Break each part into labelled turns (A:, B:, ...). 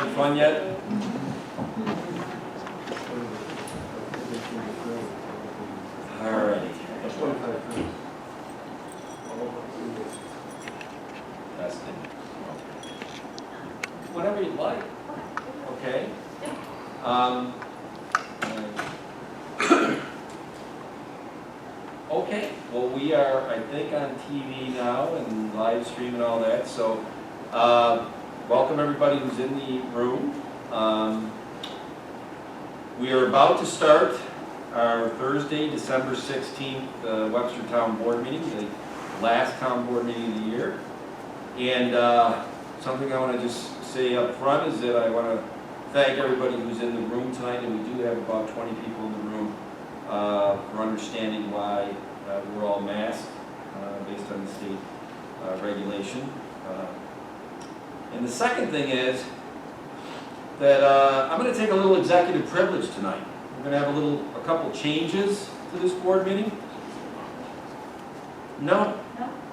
A: having fun yet? Alrighty. That's it. Whatever you'd like. Okay. Okay. Well, we are, I think, on TV now and live stream and all that. So, welcome everybody who's in the room. We are about to start our Thursday, December 16th Webster Town Board meeting, the last town board meeting of the year. And something I want to just say up front is that I want to thank everybody who's in the room tonight, and we do have about 20 people in the room for understanding why we're all masked based on the state regulation. And the second thing is that I'm going to take a little executive privilege tonight. We're going to have a couple changes to this board meeting. No,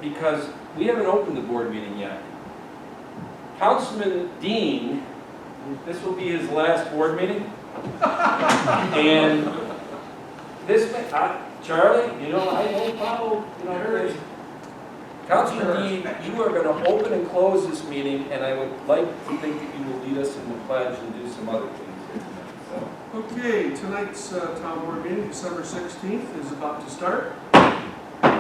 A: because we haven't opened the board meeting yet. Councilman Dean, this will be his last board meeting. And this, Charlie, you know, I don't follow, you know, Councilman Dean, you are going to open and close this meeting, and I would like to think that you will lead us in the pledge and do some other things here tonight. So.
B: Okay, tonight's town board meeting, December 16th, is about to start.
C: I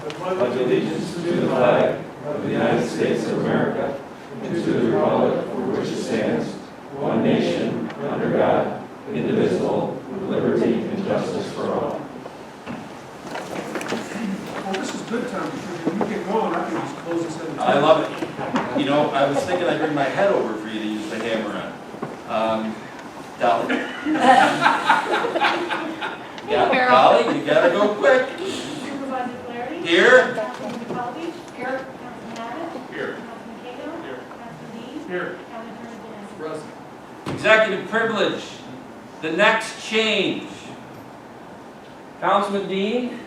C: pledge allegiance to the flag of the United States of America and to the republic for which it stands, one nation, under God, indivisible, with liberty and justice for all.
B: Well, this is good time, because when you get going, I can just close this in.
A: I love it. You know, I was thinking I'd bring my head over for you to use the hammer on. Dolly. Yeah, Dolly, you gotta go quick.
D: Supervisor Flaherty.
A: Here.
D: Councilman McCullough. Here. Councilman Abbott.
B: Here.
D: Councilman Cato.
B: Here.
D: Councilman Dean.
B: Here.
D: Councilman Ernest.
B: Present.
A: Executive privilege. The next change. Councilman Dean,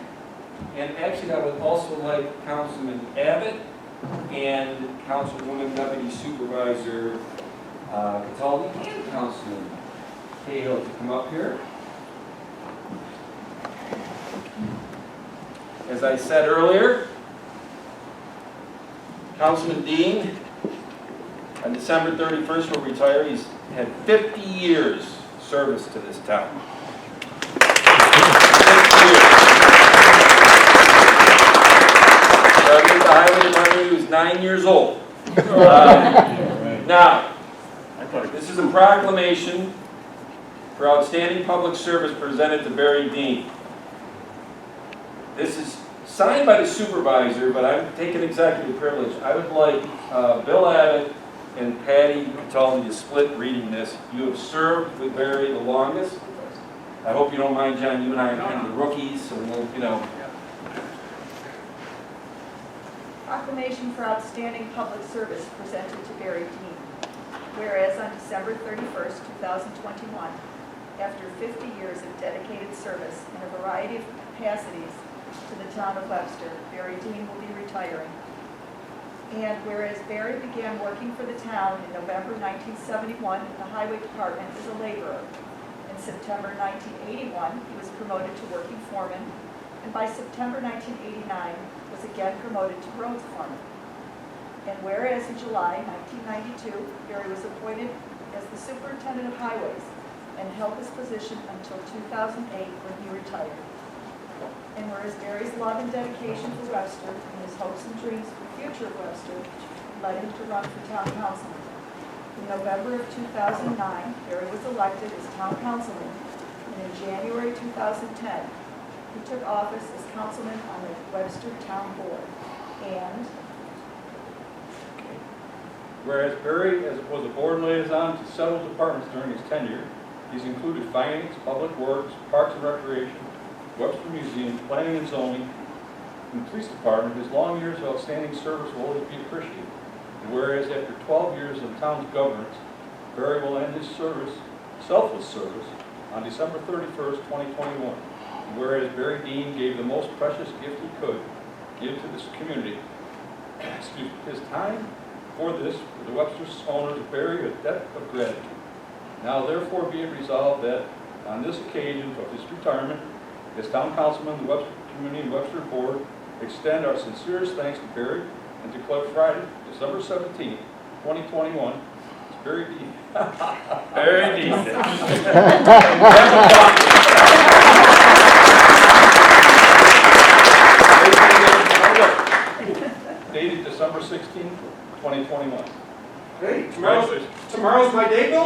A: and actually I would also like Councilman Abbott and Councilwoman Deputy Supervisor Cataldi and Councilman Cahill to come up here. As I said earlier, Councilman Dean, on December 31st will retire. He's had 50 years service to this town. 50 years. Started with the highway department when he was 9 years old. Now, this is a proclamation for outstanding public service presented to Barry Dean. This is signed by the supervisor, but I'm taking executive privilege. I would like Bill Abbott and Patty Cataldi to split reading this. You have served with Barry the longest. I hope you don't mind, John. You and I are kind of the rookies, so we'll, you know.
E: Proclamation for outstanding public service presented to Barry Dean. Whereas on December 31st, 2021, after 50 years of dedicated service in a variety of capacities to the town of Webster, Barry Dean will be retiring. And whereas Barry began working for the town in November 1971 in the highway department as a laborer, in September 1981 he was promoted to working foreman, and by September 1989 was again promoted to roads foreman. And whereas in July 1992 Barry was appointed as the superintendent of highways and held this position until 2008 when he retired. And whereas Barry's love and dedication for Webster and his hopes and dreams for the future of Webster led him to run for town councilman. In November of 2009, Barry was elected as town councilman, and in January 2010, he took office as councilman on the Webster Town Board. And
F: whereas Barry was a board liaison to several departments during his tenure, he's included finance, public works, parks and recreation, Webster Museum, planning and zoning, and the police department. His long years of outstanding service will always be appreciated. And whereas after 12 years of the town's governance, Barry will end his service, selfless service, on December 31st, 2021. And whereas Barry Dean gave the most precious gift he could give to this community, his time, For this, the Webster owners bear a debt of gratitude. Now therefore be it resolved that on this occasion of his retirement, as town councilman of the Webster Community and Webster Board, extend our sincerest thanks to Barry and declare Friday, December 17th, 2021, as Barry D. Barry D. Dated December 16th, 2021.
B: Hey, tomorrow's my day, Bill?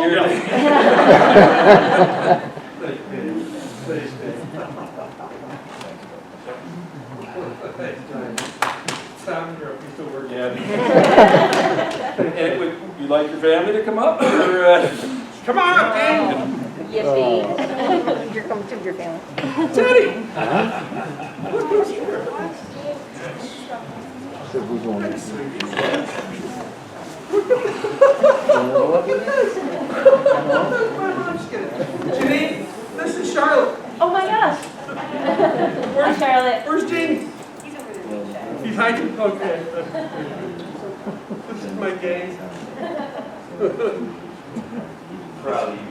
B: Tom, you're still working.
A: Yeah. And would you like your family to come up? Or,
B: Come on up, Dave.
G: Yippee. Here comes to your family.
B: Teddy. Janine, this is Charlotte.
D: Oh my gosh. Hi, Charlotte.
B: Where's Jamie?
D: He's over there.
B: He's hiding. Okay. This is my gang.
A: proud of you.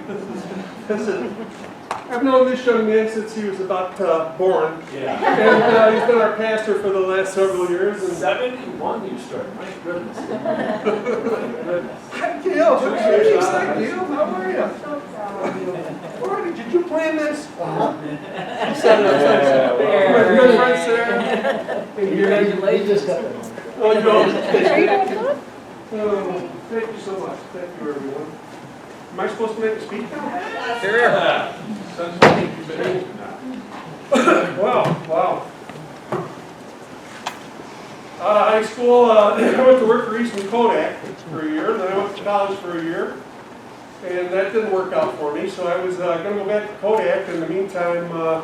B: Listen, I've known this young man since he was about born.
A: Yeah.
B: And he's been our pastor for the last several years. And
A: 71 you started, my goodness.
B: Hi, Gail. Hi, Gail. How are you? Morning. Did you plan this?
A: Yeah.
B: My good friend Sarah.
G: Congratulations.
B: Oh, you
G: Are you going to talk?
B: Oh, thank you so much. Thank you, everyone. Am I supposed to make a speech now?
A: Here.
B: Wow. Out of high school, I went to work for Eastman Kodak for a year, and then I went to college for a year. And that didn't work out for me, so I was going to go back to Kodak. In the meantime, I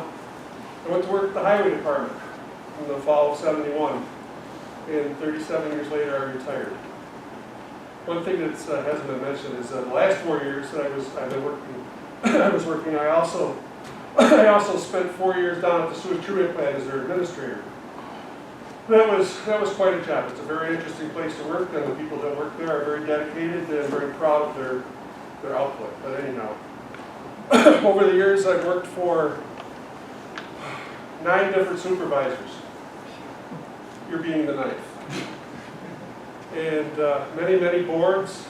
B: went to work at the highway department in the fall of '71. And 37 years later, I retired. One thing that hasn't been mentioned is the last 4 years that I've been working, I also spent 4 years down at the sewage treatment plant as their administrator. That was quite a job. It's a very interesting place to work, and the people that work there are very dedicated and very proud of their output. But anyhow, over the years I've worked for 9 different supervisors. You're being the ninth. And many boards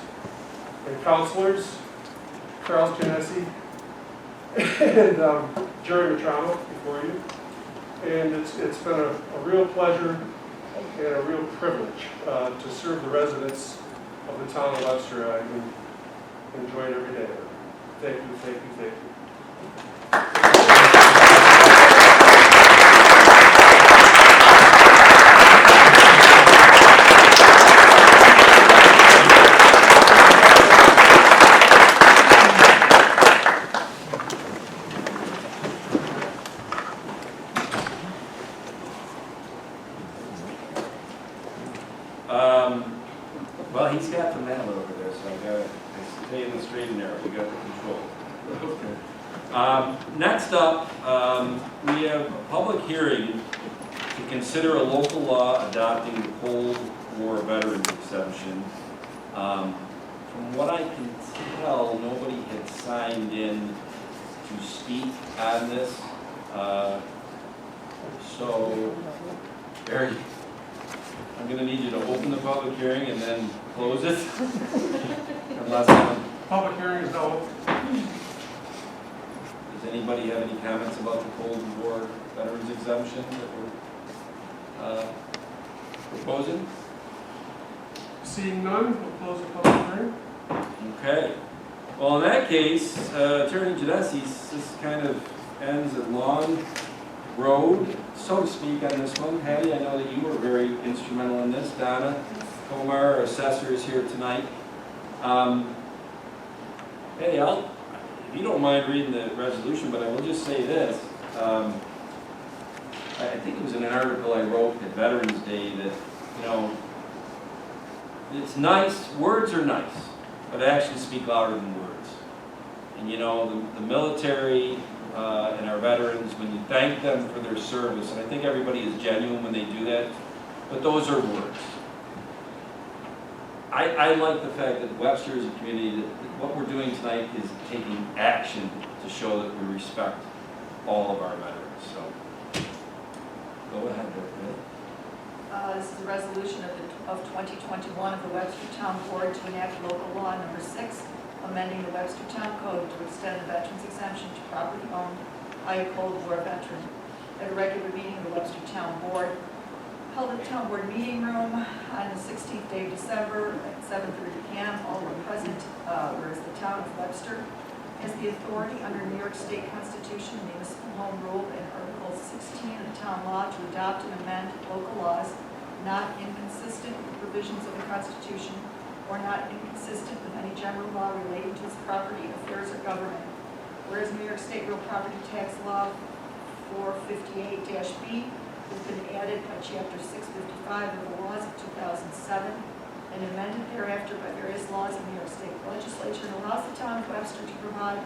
B: and counselors, Charles Genesi and Jerry Matrano before you. And it's been a real pleasure and a real privilege to serve the residents of the town of Webster. I enjoy it every day. Thank you.
A: Well, he's got the mantle over there, so I got to stay in the straight and narrow. You got the control. Okay. Next up, we have a public hearing to consider a local law adopting the Cold War Veterans Exemption. From what I can tell, nobody had signed in to speak on this. So, Barry, I'm going to need you to open the public hearing and then close it. Unless,
B: Public hearing is now open.
A: does anybody have any comments about the Cold War Veterans Exemption that we're proposing?
B: Seeing none, we'll close the public hearing.
A: Okay. Well, in that case, Attorney Genesi, this kind of ends a long road, so to speak, on this one. Hattie, I know that you were very instrumental in this. Donna Komar, our assessor, is here tonight. Hey, if you don't mind reading the resolution, but I will just say this. I think it was in an article I wrote at Veterans Day that, you know, it's nice, words are nice, but actions speak louder than words. And you know, the military and our veterans, when you thank them for their service, and I think everybody is genuine when they do that, but those are words. I like the fact that Webster is a community, that what we're doing tonight is taking action to show that we respect all of our veterans, so. Go ahead, Rick.
E: This is a resolution of 2021 of the Webster Town Board to enact local law number 6, amending the Webster Town Code to extend the veterans exemption to property owned by a Cold War veteran. At a regular meeting of the Webster Town Board, held at the Town Board meeting room on the 16th day of December at 7:30 p.m. All were present, whereas the town of Webster has the authority under New York State Constitution, Municipal Home Rule, and Article 16 of the town law to adopt and amend local laws not inconsistent with the provisions of the Constitution or not inconsistent with any general law relating to its property, affairs, or government. Whereas New York State Real Property Tax Law 458-B has been added by Chapter 655 of the laws of 2007 and amended thereafter by various laws of New York State Legislature, and allows the town of Webster to provide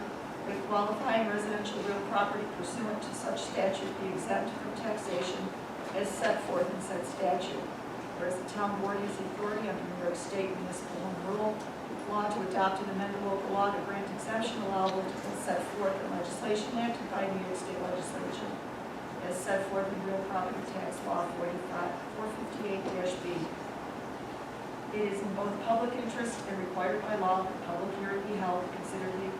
E: with qualifying residential real property pursuant to such statute be exempt from taxation as set forth in said statute. Whereas the town board has the authority under New York State Municipal Home Rule law to adopt and amend a local law to grant exemption allowable to set forth in legislation enacted by New York State Legislature as set forth in Real Property Tax Law 458-B. It is in both public interest and required by law that public hearing be held to consider the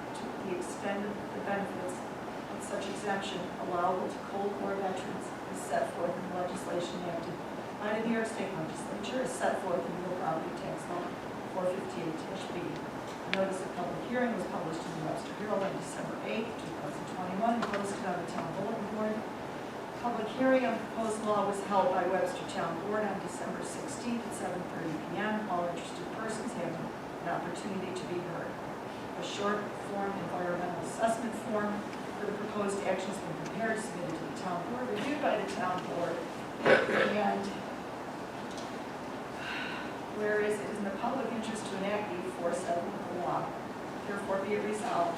E: extent of the benefits of such exemption allowable to Cold War veterans as set forth in the legislation enacted by the New York State Legislature as set forth in Real Property Tax Law 458-B. A notice of public hearing was published in the Webster Herald on December 8, 2021, and posted on the town bulletin board. Public hearing on proposed law was held by Webster Town Board on December 16th at 7:30 p.m. All interested persons have an opportunity to be heard. A short form environmental assessment form for the proposed action has been prepared, submitted to the town board, reviewed by the town board, and whereas it is in the public interest to enact the aforesaid local law, therefore be it resolved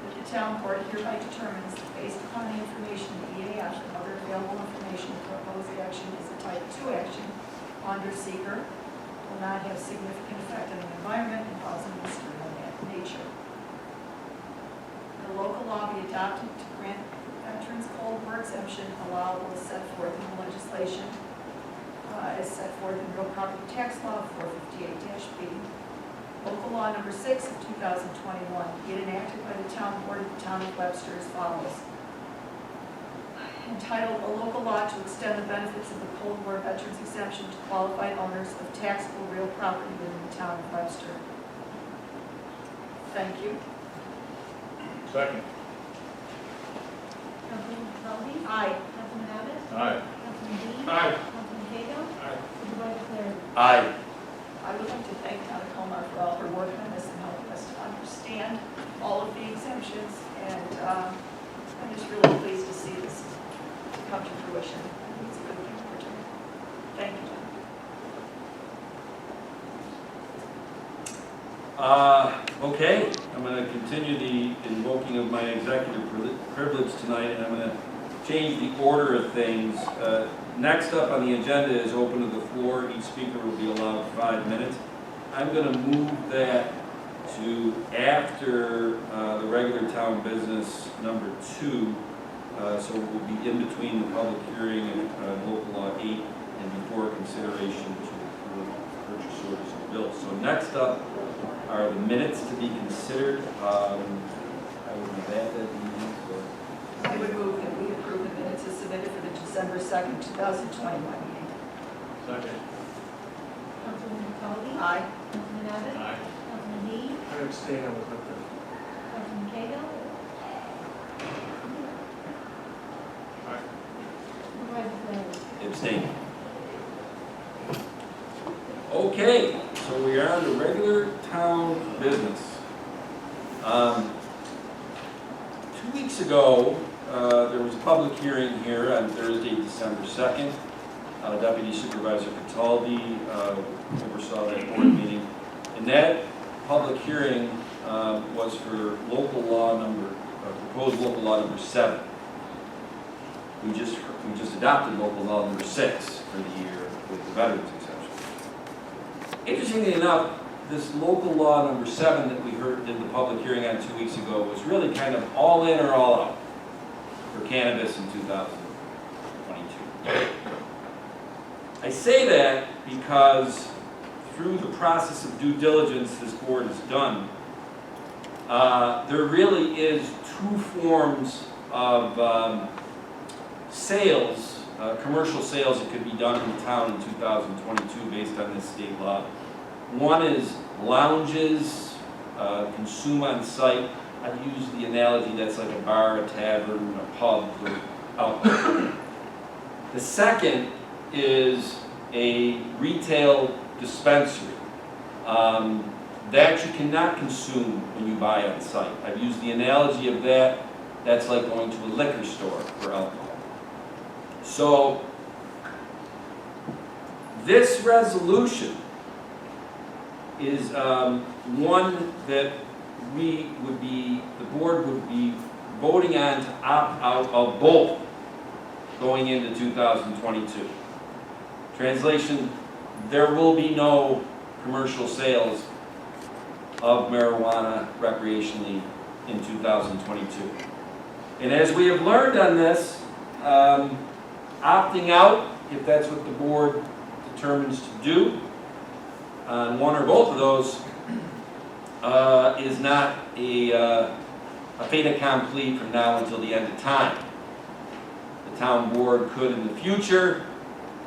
E: that the town board hereby determines that based upon the information in the EAF and other available information, the proposed action is a type 2 action under seeker, will not have significant effect on the environment and cause an industrial nature. The local law be adopted to grant veterans Cold War exemption allowable as set forth in the legislation as set forth in Real Property Tax Law 458-B. Local Law Number 6 of 2021, be it enacted by the Town Board of the Town of Webster as follows. Entitled, A Local Law to Extend the Benefits of the Cold War Veterans Exemption to Qualified Owners of Taxable Real Property within the Town of Webster. Thank you.
F: Second.
D: Councilman Sullivan?
E: Aye.
D: Councilman Abbott?
F: Aye.
D: Councilman Dean?
F: Aye.
D: Councilman Cahill?
F: Aye.
D: Supervisor Cleary?
A: Aye.
E: I would like to thank Donna Comar for all her work on this and helping us to understand all of the exemptions, and I'm just really pleased to see this come to fruition. I think it's a good thing we're doing. Thank you, Donna.
A: Okay, I'm going to continue the invoking of my executive privilege tonight, and I'm going to change the order of things. Next up on the agenda is open to the floor. Each speaker will be allowed 5 minutes. I'm going to move that to after the regular town business number 2, so it will be in between the public hearing and local law 8 and before consideration to approve purchase orders and bills. So next up are the minutes to be considered. I will be back at the meeting.
E: I would move that we approve the minutes as submitted for the December 2nd, 2021 meeting.
F: Second.
D: Councilman Sullivan?
E: Aye.
D: Councilman Abbott?
F: Aye.
D: Councilman Dean?
B: I abstain, I was not there.
D: Councilman Cahill?
F: Aye.
D: Supervisor Cleary?
A: Abstain. Okay, so we are on to regular town business. 2 weeks ago, there was a public hearing here on Thursday, December 2nd. Deputy Supervisor Cataldi oversaw that board meeting. And that public hearing was for local law number, proposed local law number 7. We just adopted local law number 6 for the year with the veterans exemption. Interestingly enough, this local law number 7 that we heard in the public hearing on 2 weeks ago was really kind of all in or all out for cannabis in 2022. I say that because through the process of due diligence this board has done, there really is 2 forms of sales, commercial sales that could be done in the town in 2022 based on this state law. One is lounges, consume on site. I've used the analogy that's like a bar, a tavern, a pub with alcohol. The second is a retail dispensary that you cannot consume when you buy on site. I've used the analogy of that. That's like going to a liquor store for alcohol. So this resolution is one that the board would be voting on to opt out of both going into 2022. Translation, there will be no commercial sales of marijuana recreationally in 2022. And as we have learned on this, opting out, if that's what the board determines to do, on one or both of those, is not a fait accompli from now until the end of time. The town board could in the future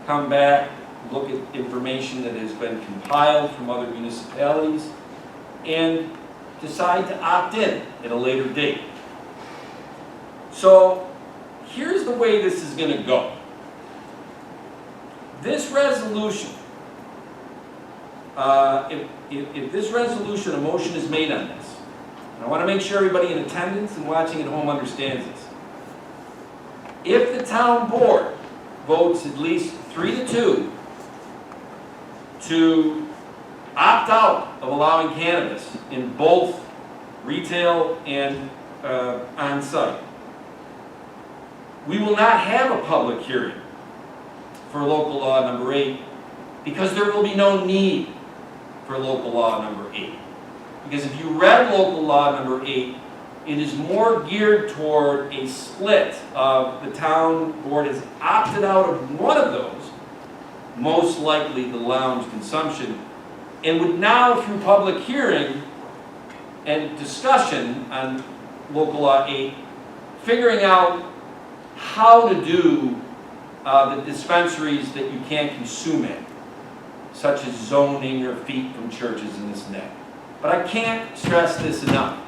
A: come back, look at information that has been compiled from other municipalities, and decide to opt in at a later date. So here's the way this is going to go. This resolution, if this resolution, a motion is made on this, and I want to make sure everybody in attendance and watching at home understands this. If the town board votes at least 3-2 to opt out of allowing cannabis in both retail and on-site, we will not have a public hearing for local law number 8 because there will be no need for local law number 8. Because if you read local law number 8, it is more geared toward a split of the town board has opted out of one of those, most likely the lounge consumption, and would now, through public hearing and discussion on local law 8, figuring out how to do the dispensaries that you can't consume in, such as zoning or feet from churches and this and that. But I can't stress this enough.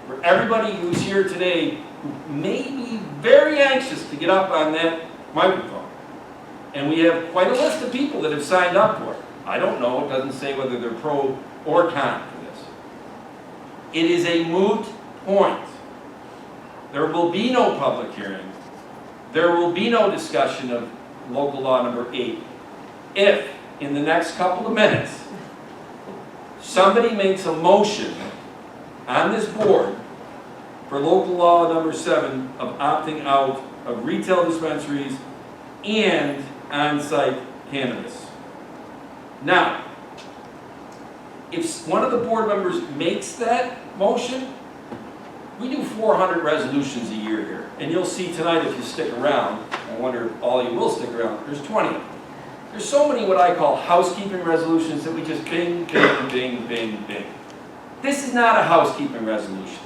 A: For everybody who's here today who may be very anxious to get up on that microphone, and we have quite a list of people that have signed up for it. I don't know, it doesn't say whether they're pro or con for this. It is a moot point. There will be no public hearing. There will be no discussion of local law number 8 if, in the next couple of minutes, somebody makes a motion on this board for local law number 7 of opting out of retail dispensaries and on-site cannabis. Now, if one of the board members makes that motion, we do 400 resolutions a year here. And you'll see tonight if you stick around, I wonder if all you will stick around, there's 20 of them. There's so many what I call housekeeping resolutions that we just bing, bing, bing, bing, bing. This is not a housekeeping resolution.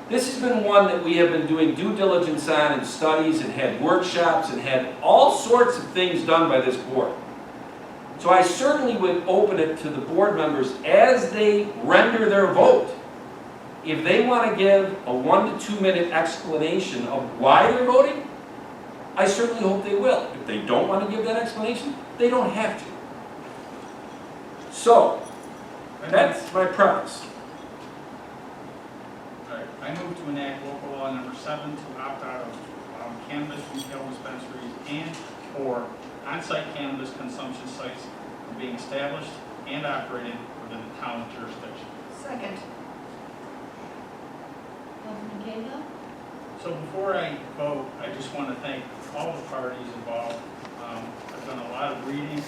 A: This has been one that we have been doing due diligence on and studies and had workshops and had all sorts of things done by this board. So I certainly would open it to the board members as they render their vote. If they want to give a 1 to 2 minute explanation of why they're voting, I certainly hope they will. If they don't want to give that explanation, they don't have to. So, that's my premise.
H: I move to enact local law number 7 to opt out of cannabis retail dispensaries and or on-site cannabis consumption sites from being established and operated within the town jurisdiction.
E: Second.
D: Councilman Cahill?
H: So before I vote, I just want to thank all the parties involved. I've done a lot of reading,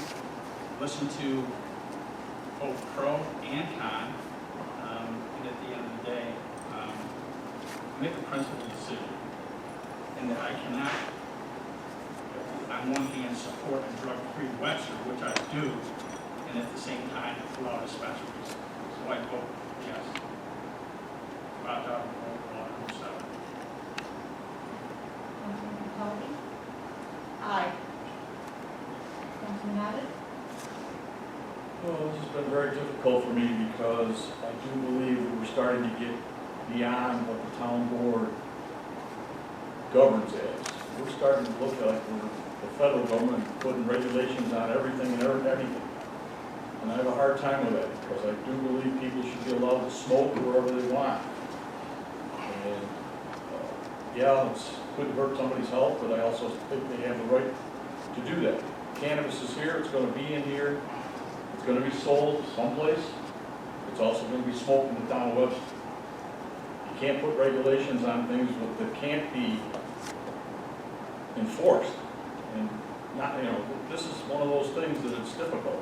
H: listened to both pro and con. And at the end of the day, make a principled decision. And that I cannot, on one hand, support a drug-free Webster, which I do, and at the same time allow dispensaries. So I vote yes. Opt out of local law number 7.
D: Councilman Capelli,
E: Aye.
D: Councilman Abbott,
I: Well, this has been very difficult for me because I do believe that we're starting to get beyond what the town board governs as. We're starting to look like we're the federal government putting regulations on everything and everything. And I have a hard time with that because I do believe people should be allowed to smoke wherever they want. And, yeah, it's could hurt somebody's health, but I also think they have the right to do that. Cannabis is here, it's gonna be in here, it's gonna be sold someplace, it's also gonna be smoked in the town of Webster. You can't put regulations on things that can't be enforced. And not, you know, this is one of those things that it's difficult.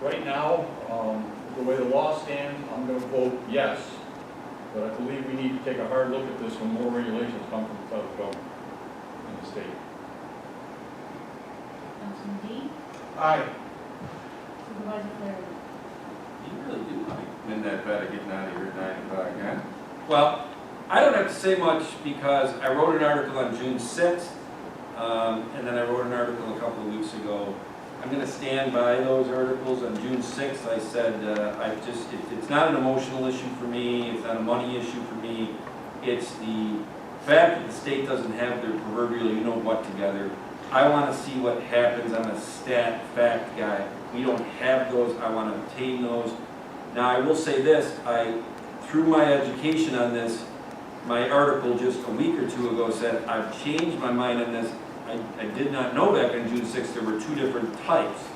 I: Right now, the way the law stands, I'm gonna vote yes, but I believe we need to take a hard look at this when more regulations come from the federal government in the state.
D: Councilman Dean,
B: Aye.
D: Supervisor Larry.
A: You really do like win that bet of getting out of here at 9 o'clock, huh? Well, I don't have to say much because I wrote an article on June 6th, and then I wrote an article a couple of weeks ago. I'm going to stand by those articles. On June 6th, I said, it's not an emotional issue for me, it's not a money issue for me, it's the fact that the state doesn't have their proverbial you-know-what together. I want to see what happens. I'm a stat fact guy. We don't have those. I want to obtain those. Now, I will say this. Through my education on this, my article just a week or two ago said, I've changed my mind on this. I did not know back on June 6th there were 2 different types.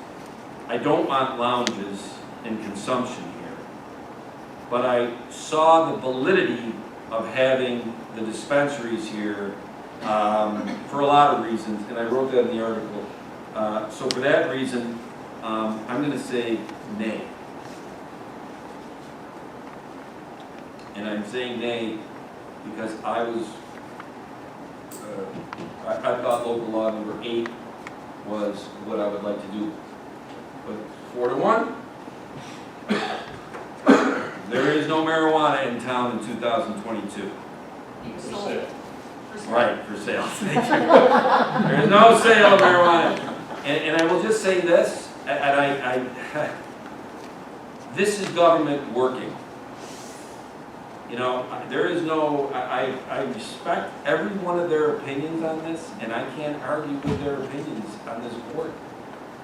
A: I don't want lounges and consumption here. But I saw the validity of having the dispensaries here for a lot of reasons, and I wrote that in the article. So for that reason, I'm going to say nay. And I'm saying nay because I thought local law number 8 was what I would like to do. But 4-1, there is no marijuana in town in 2022.
I: For sale.
A: Right, for sale. Thank you. There is no sale of marijuana. And I will just say this, and this is government working. You know, there is no, I respect every one of their opinions on this, and I can't argue with their opinions on this board.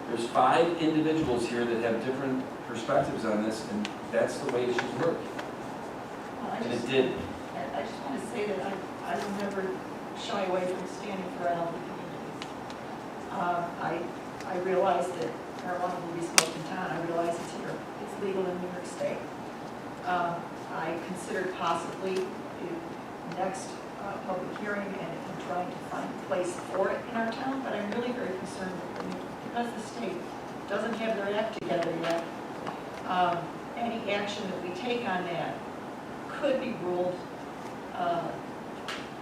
A: There's 5 individuals here that have different perspectives on this, and that's the way it should work. And it did.
E: I just want to say that I will never shy away from standing for our elderly communities. I realize that marijuana will be smoked in town. I realize it's here. It's legal in New York State. I considered possibly the next public hearing and trying to find a place for it in our town, but I'm really very concerned because the state doesn't have their act together yet. Any action that we take on that could be ruled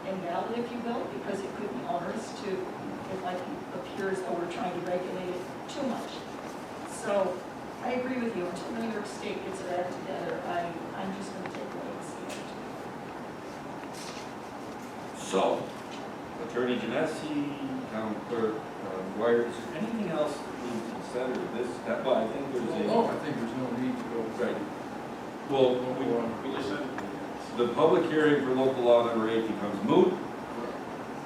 E: invalid, if you will, because it could be onerous to, it might appear as though we're trying to regulate it too much. So I agree with you, until New York State gets their act together, I'm just going to take away and see it.
A: So, Attorney Genesi, Town Clerk Dwyer, is there anything else that we need to consider this? Well, I think there's a...
C: Oh, I think there's no need to go.
A: Right. Well,
H: We just said,
A: the public hearing for local law number 8 becomes moot.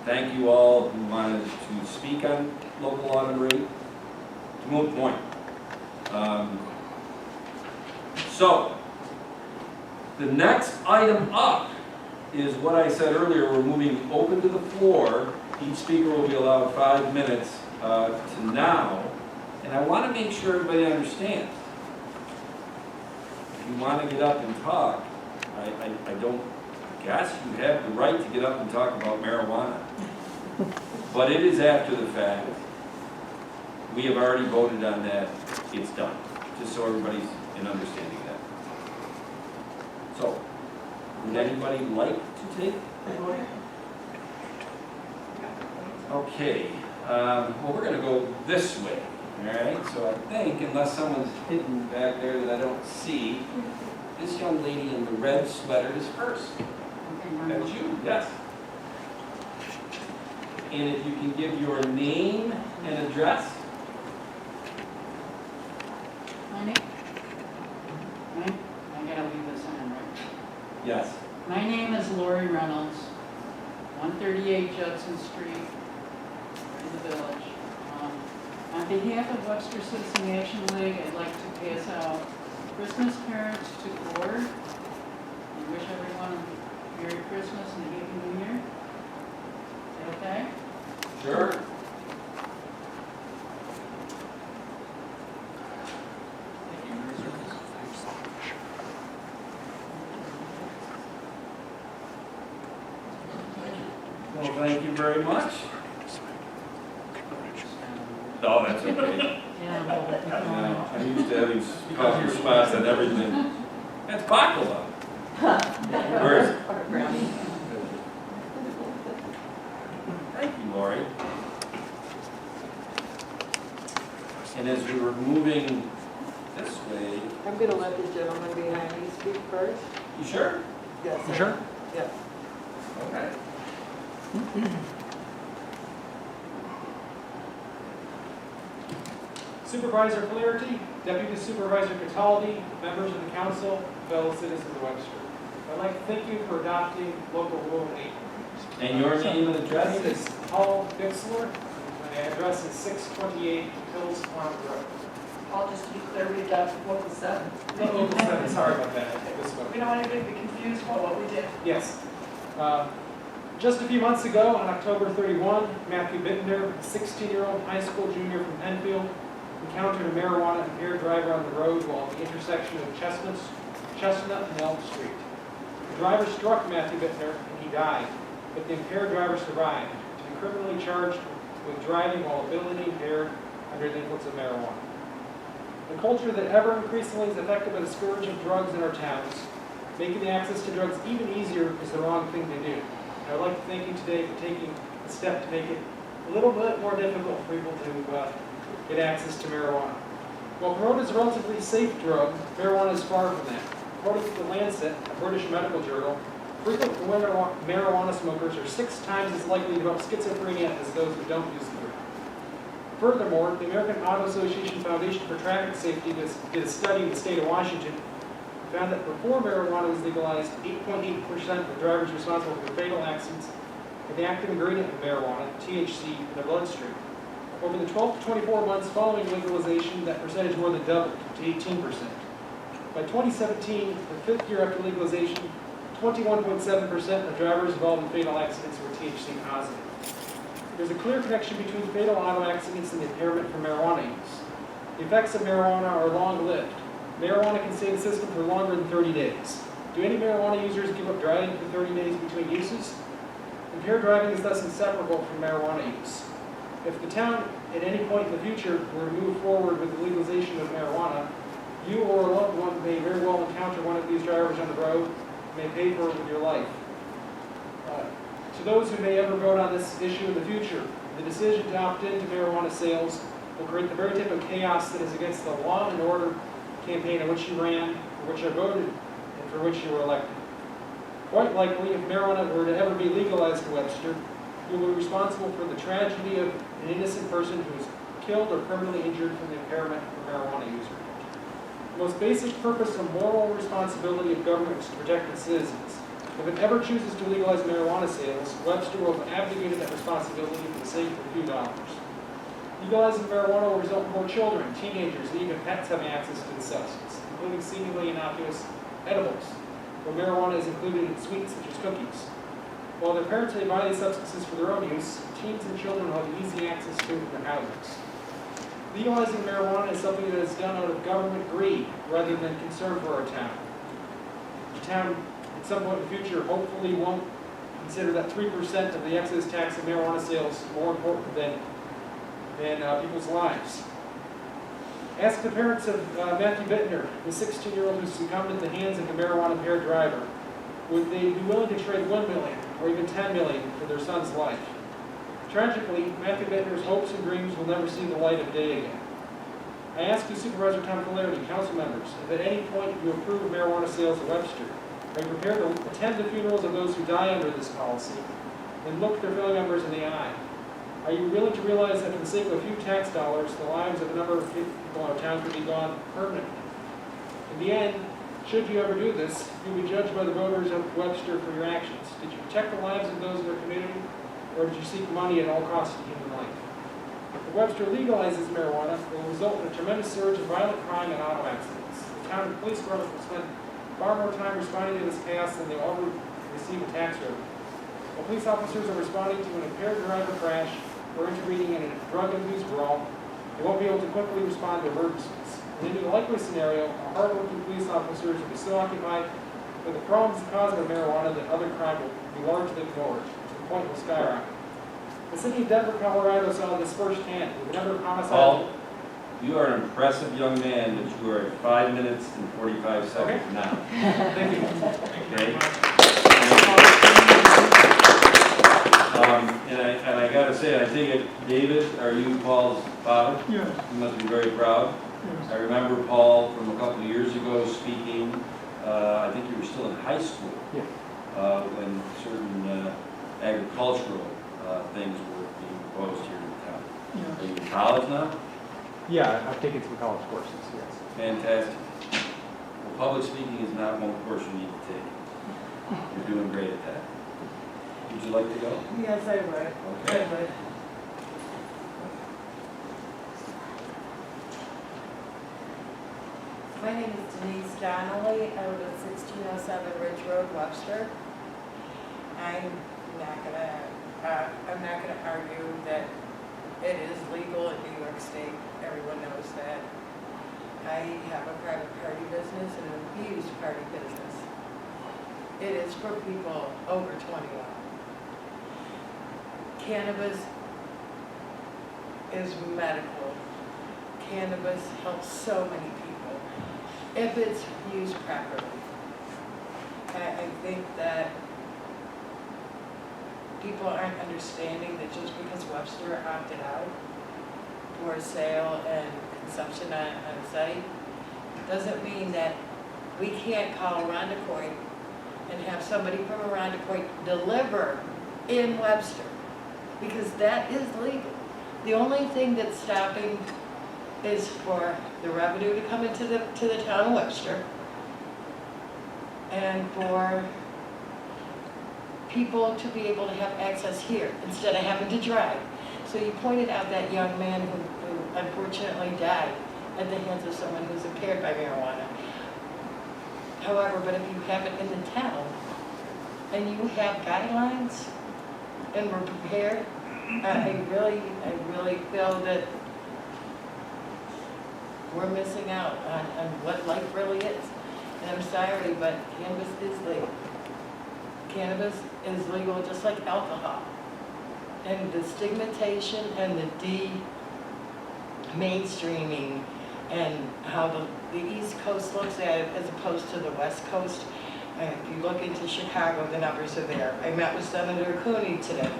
A: Thank you all who wanted to speak on local law number 8. It's a moot point. So, the next item up is what I said earlier. We're moving open to the floor. Each speaker will be allowed 5 minutes to now. And I want to make sure everybody understands. If you want to get up and talk, I don't guess you have the right to get up and talk about marijuana. But it is after the fact. We have already voted on that. It's done. just so everybody's in understanding of that. So, would anybody like to take the vote? Okay, well, we're gonna go this way, all right? So I think, unless someone's hidden back there that I don't see, this young lady in the red sweater is first. That's you, yes. And if you can give your name and address.
J: My name? I gotta leave this on, right?
A: Yes.
J: My name is Lori Reynolds, 138 Judson Street, in the village. On behalf of Webster Citizen Action League, I'd like to pass out Christmas cards to the board and wish everyone a Merry Christmas and a Happy New Year. Is that okay?
A: Sure. Well, thank you very much. Oh, that's okay.
J: Yeah, well,
A: I'm used to having coffee spots and everything. That's baklava. Where is it? Thank you, Lori. And as we were moving this way,
K: I'm going to let the gentleman behind me speak first.
A: you sure?
K: Yes.
A: You sure?
K: Yes.
A: Okay.
L: Supervisor Flaherty, Deputy Supervisor Cataldi, members of the council, fellow citizens of Webster. I'd like to thank you for adopting local rule 8.
A: And your name and
L: My
A: address?
L: name is Paul Bixler. My address is 628 Hills Pond Road.
E: Paul, just to be clear, we adopted local 7.
L: No, local 7, sorry about that, I misspoke.
E: We don't want anybody to be confused about what we did.
L: Yes. Just a few months ago, on October 31, Matthew Bittender, a 16-year-old high school junior from Penfield, encountered a marijuana-impaired driver on the road while at the intersection of Chestnut and Elm Street. The driver struck Matthew Bittner and he died, but the impaired driver survived, to be criminally charged with driving while ability impaired under the influence of marijuana. A culture that ever increasingly is affected by the scourge of drugs in our towns, making the access to drugs even easier is the wrong thing to do. And I'd like to thank you today for taking a step to make it a little bit more difficult for people to get access to marijuana. While Corona is a relatively safe drug, marijuana is far from that. According to the Lancet, a British medical journal, frequent marijuana smokers are 6 times as likely to develop schizophrenia as those who don't use the drug. Furthermore, the American Auto Association Foundation for Traffic Safety did a study in the state of Washington, found that before marijuana was legalized, 8.8% of drivers responsible for fatal accidents had the active ingredient of marijuana, THC, in their bloodstream. Over the 12 to 24 months following legalization, that percentage more than doubled to 18%. By 2017, the 5th year after legalization, 21.7% of drivers involved in fatal accidents were THC positive. There's a clear connection between fatal auto accidents and the impairment from marijuana use. The effects of marijuana are long-lived. Marijuana can stay in the system for longer than 30 days. Do any marijuana users give up driving for 30 days between uses? Impaired driving is thus inseparable from marijuana use. If the town, at any point in the future, were to move forward with the legalization of marijuana, you or a loved one may very well encounter one of these drivers on the road and may pay for it with your life. To those who may ever vote on this issue in the future, the decision to opt into marijuana sales will create the very type of chaos that is against the law and order campaign in which you ran, for which I voted, and for which you were elected. Quite likely, if marijuana were to ever be legalized in Webster, you will be responsible for the tragedy of an innocent person who is killed or permanently injured from the impairment of a marijuana user. The most basic purpose and moral responsibility of government is to protect its citizens. If it ever chooses to legalize marijuana sales, Webster will have abdicated that responsibility for the sake of a few dollars. Legalizing marijuana will result in more children, teenagers, and even pets having access to the substance, including seemingly innocuous edibles, where marijuana is included in sweets such as cookies. While their parents may buy these substances for their own use, teens and children will have easy access to it in their houses. Legalizing marijuana is something that is done out of government greed rather than concern for our town. The town, at some point in the future, hopefully won't consider that 3% of the excise tax of marijuana sales more important than people's lives. Ask the parents of Matthew Bittner, the 16-year-old who succumbed at the hands of a marijuana-impaired driver. Would they be willing to trade $1 million or even $10 million for their son's life? Tragically, Matthew Bittner's hopes and dreams will never see the light of day again. I ask you, Supervisor Tom Flaherty, council members, if at any point you approve of marijuana sales at Webster, are you prepared to attend the funerals of those who die under this policy and look their family members in the eye? Are you willing to realize that for the sake of a few tax dollars, the lives of a number of people in our town could be gone permanently? In the end, should you ever do this, you'll be judged by the voters of Webster for your actions. Did you protect the lives of those in their community, or did you seek money at all costs to human life? If Webster legalizes marijuana, it will result in a tremendous surge of violent crime and auto accidents. The town and police department will spend far more time responding to this chaos than they will ever receive a tax revenue. While police officers are responding to an impaired driver crash or intervening in a drug-induced brawl, they won't be able to quickly respond to emergencies. And in the likely scenario, our hard-working police officers will be so occupied with the problems caused by marijuana that other crime will be largely ignored. The point will skyrocket. The city of Denver, Colorado saw this firsthand with the number of homicides.
A: Paul, you are an impressive young man, but you are at 5 minutes and 45 seconds now.
L: Thank you.
A: Okay? And I gotta say, I take it, David, are you Paul's father?
B: Yes.
A: You must be very proud. I remember Paul from a couple of years ago speaking, I think you were still in high school.
L: Yeah.
A: When certain agricultural things were being proposed here in town. Are you in college now?
L: Yeah, I've taken some college courses, yes.
A: Fantastic. Well, public speaking is not one course you need to take. You're doing great at that. Would you like to go?
K: Yes, I would.
A: Okay.
K: I would. My name is Denise Donnelly. I live at 1607 Ridge Road, Webster. I'm not gonna argue that it is legal in New York State. Everyone knows that. I have a private party business and an abused party business. It is for people over 21. Cannabis is medical. Cannabis helps so many people if it's used properly. I think that people aren't understanding that just because Webster opted out for sale and consumption on site, doesn't mean that we can't call Arundecoit and have somebody from Arundecoit deliver in Webster, because that is legal. The only thing that's stopping is for the revenue to come into the town of Webster, and for people to be able to have access here instead of having to drive. So you pointed out that young man who unfortunately died at the hands of someone who's impaired by marijuana. However, but if you have it in the town and you have guidelines and we're prepared, I really feel that we're missing out on what life really is. And I'm sorry, but cannabis is legal. Cannabis is legal just like alcohol. And the stigmatization and the mainstreaming and how the East Coast looks at it as opposed to the West Coast. If you look into Chicago, the numbers are there. I met with Senator Cooney today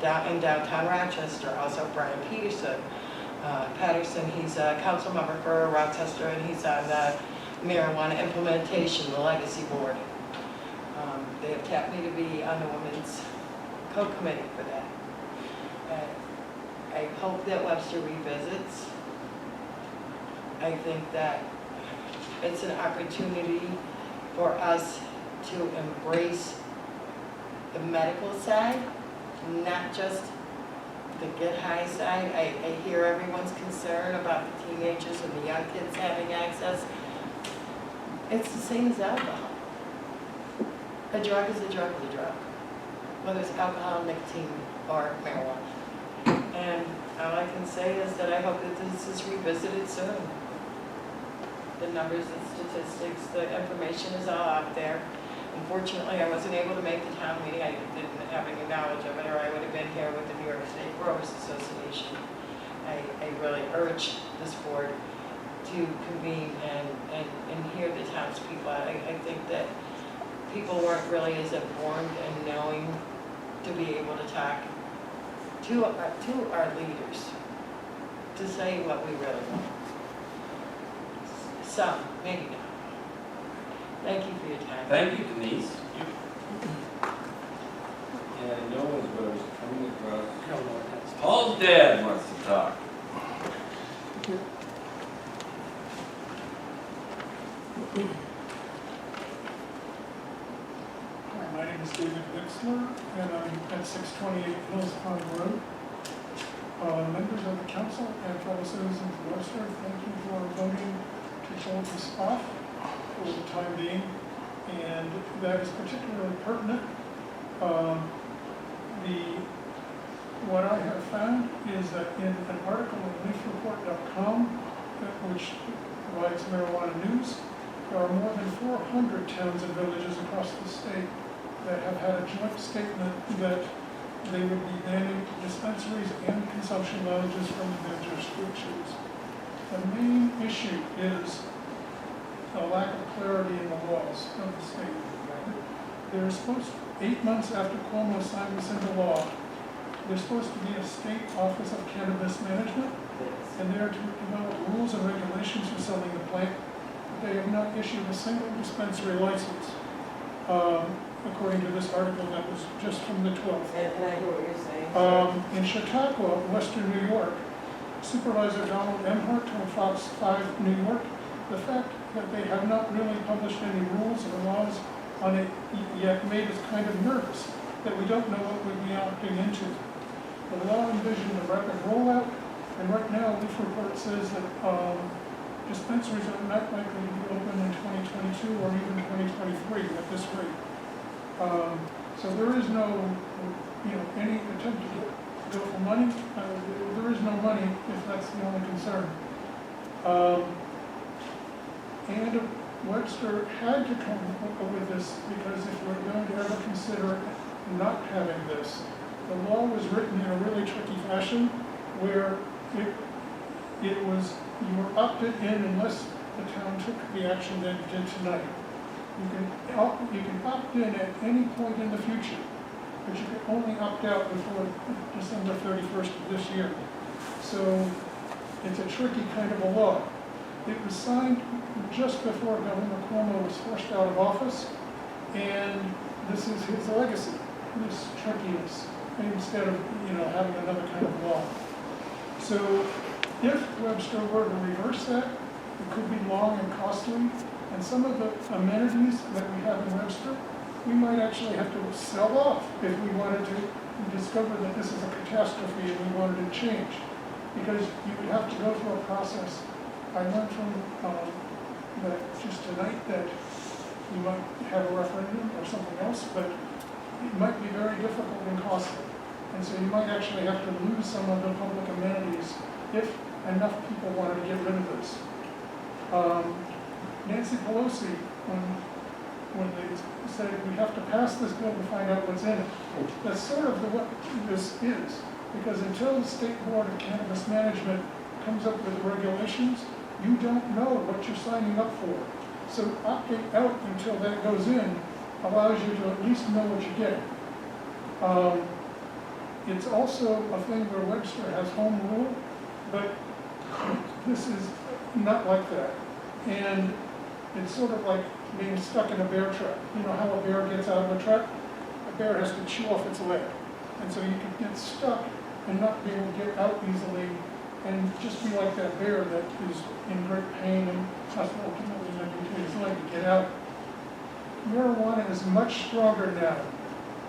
K: in downtown Rochester, also Brian Patterson, he's a council member for Rochester, and he's on the marijuana implementation, the legacy board. They have tapped me to be on the women's co-committee for that. I hope that Webster revisits. I think that it's an opportunity for us to embrace the medical side, not just the get high side. I hear everyone's concern about the teenagers and the young kids having access. It's the same as alcohol. A drug is a drug is a drug, whether it's alcohol, nicotine, or marijuana. And all I can say is that I hope that this is revisited soon. The numbers, the statistics, the information is all out there. Unfortunately, I wasn't able to make the town meeting. I didn't have any knowledge of it, or I would have been here with the New York State Growers Association. I really urge this board to convene and hear the townspeople. I think that people weren't really as informed and knowing to be able to talk to our leaders, to say what we really want. Some, maybe not. Thank you for your time.
A: Thank you, Denise. And no one's voice coming across. Paul's dad wants to talk.
B: Hi, my name is David Webster, and I'm at 628 Hills Pond Road. Members of the council and fellow citizens of Webster, thank you for voting to hold this off for the time being, and that is particularly pertinent. What I have found is that in an article on leafreport.com, which provides marijuana news, there are more than 400 towns and villages across the state that have had a joint statement that they would be banning dispensaries and consumption lounges from their jurisdictions. The main issue is a lack of clarity in the laws of the state. There is supposed, 8 months after Cuomo signed this into law, there's supposed to be a state office of cannabis management, and they are to develop rules and regulations for selling the plant. But they have not issued a single dispensary license, according to this article that was just from the 12th.
K: And I hear what you're saying.
B: In Chautauqua, Western New York, Supervisor Donald Emhart told Fox 5 New York, the fact that they have not really published any rules or laws on it yet made us kind of nervous that we don't know what we'd be opting into. The law envisioned a rapid rollout, and right now, Leaf Report says that dispensaries are not likely to be open in 2022 or even 2023 at this rate. So there is no, any attempt to go for money. There is no money if that's the only concern. And Webster had to come up with this because if we're going to ever consider not having this, the law was written in a really tricky fashion where it was, you were opted in unless the town took the action that it did tonight. You can opt in at any point in the future, but you can only opt out before December 31st of this year. So it's a tricky kind of a law. It was signed just before Governor Cuomo was forced out of office, and this is his legacy, this trickiness, instead of having another kind of law. So if Webster were to reverse that, it could be long and costly, and some of the amenities that we have in Webster, we might actually have to sell off if we wanted to discover that this is a catastrophe and we wanted to change, because you would have to go through a process. I learned from that just tonight that you might have a referendum or something else, but it might be very difficult and costly. And so you might actually have to lose some of the public amenities if enough people wanted to get rid of this. Nancy Pelosi, when they said we have to pass this bill to find out what's in it, that's sort of what this is. Because until the State Board of Cannabis Management comes up with regulations, you don't know what you're signing up for. So opting out until that goes in allows you to at least know what you're getting. It's also a thing where Webster has home rule, but this is not like that. And it's sort of like being stuck in a bear trap. You know how a bear gets out of a trap? A bear has to chew off its leg. And so you can get stuck and not be able to get out easily and just be like that bear that is in great pain and has ultimately between his leg to get out. Marijuana is much stronger now.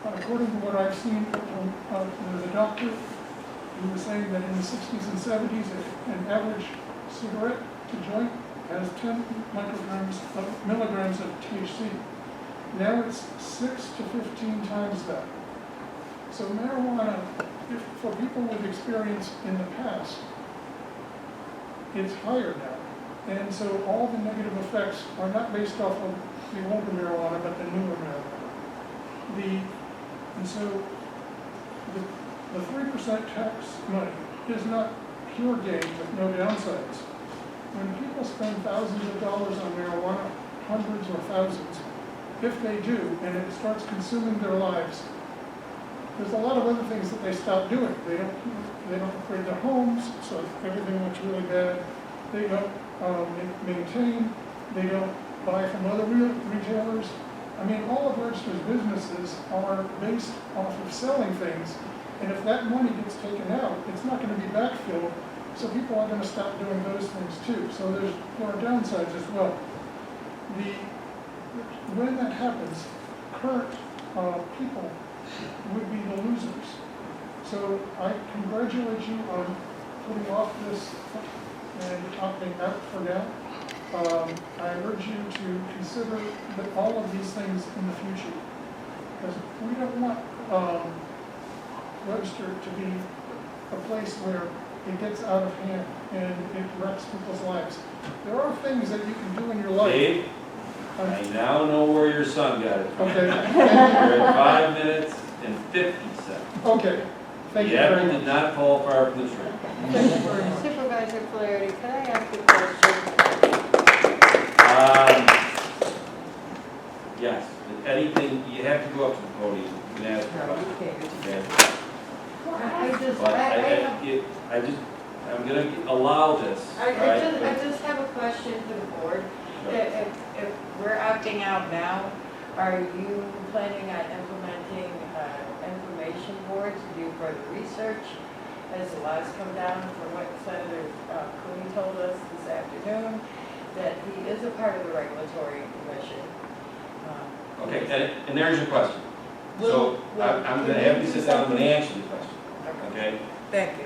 B: According to what I've seen from the doctor, he was saying that in the 60s and 70s, an average cigarette to joint has 10 milligrams of THC. Now it's 6 to 15 times that. So marijuana, for people with experience in the past, it's higher now. And so all the negative effects are not based off of the older marijuana, but the newer marijuana. And so the 3% tax money is not pure gain with no downsides. when people spend thousands of dollars on marijuana, hundreds or thousands, if they do, and it starts consuming their lives, there's a lot of other things that they stop doing. They don't upgrade their homes, so everything looks really bad. They don't maintain, they don't buy from other retailers. I mean, all of Webster's businesses are based off of selling things, and if that money gets taken out, it's not going to be backfilled, so people are going to stop doing those things too. So there are downsides as well. When that happens, current people would be the losers. So I congratulate you on putting off this and opting out for now. I urge you to consider all of these things in the future, because we don't want Webster to be a place where it gets out of hand and it wrecks people's lives. There are things that you can do in your life.
A: Dave, I now know where your son got it from.
B: Okay.
A: You're at 5 minutes and 50 seconds.
B: Okay. Thank you
A: The
B: very
A: apple
B: much.
A: did not fall far from the tree.
B: Thank you very much.
G: Supervisor Flaherty, can I ask you a question?
A: Yes, if anything, you have to go up to the podium. You can ask a question. Okay? But I'm gonna allow this, all right?
K: I just have a question for the board. If we're opting out now, are you planning on implementing an information board to do further research as the laws come down from what Senator Cooney told us this afternoon, that he is a part of the regulatory commission?
A: Okay, and there's your question. So I'm gonna have you sit down and answer the question, okay?
K: Thank you.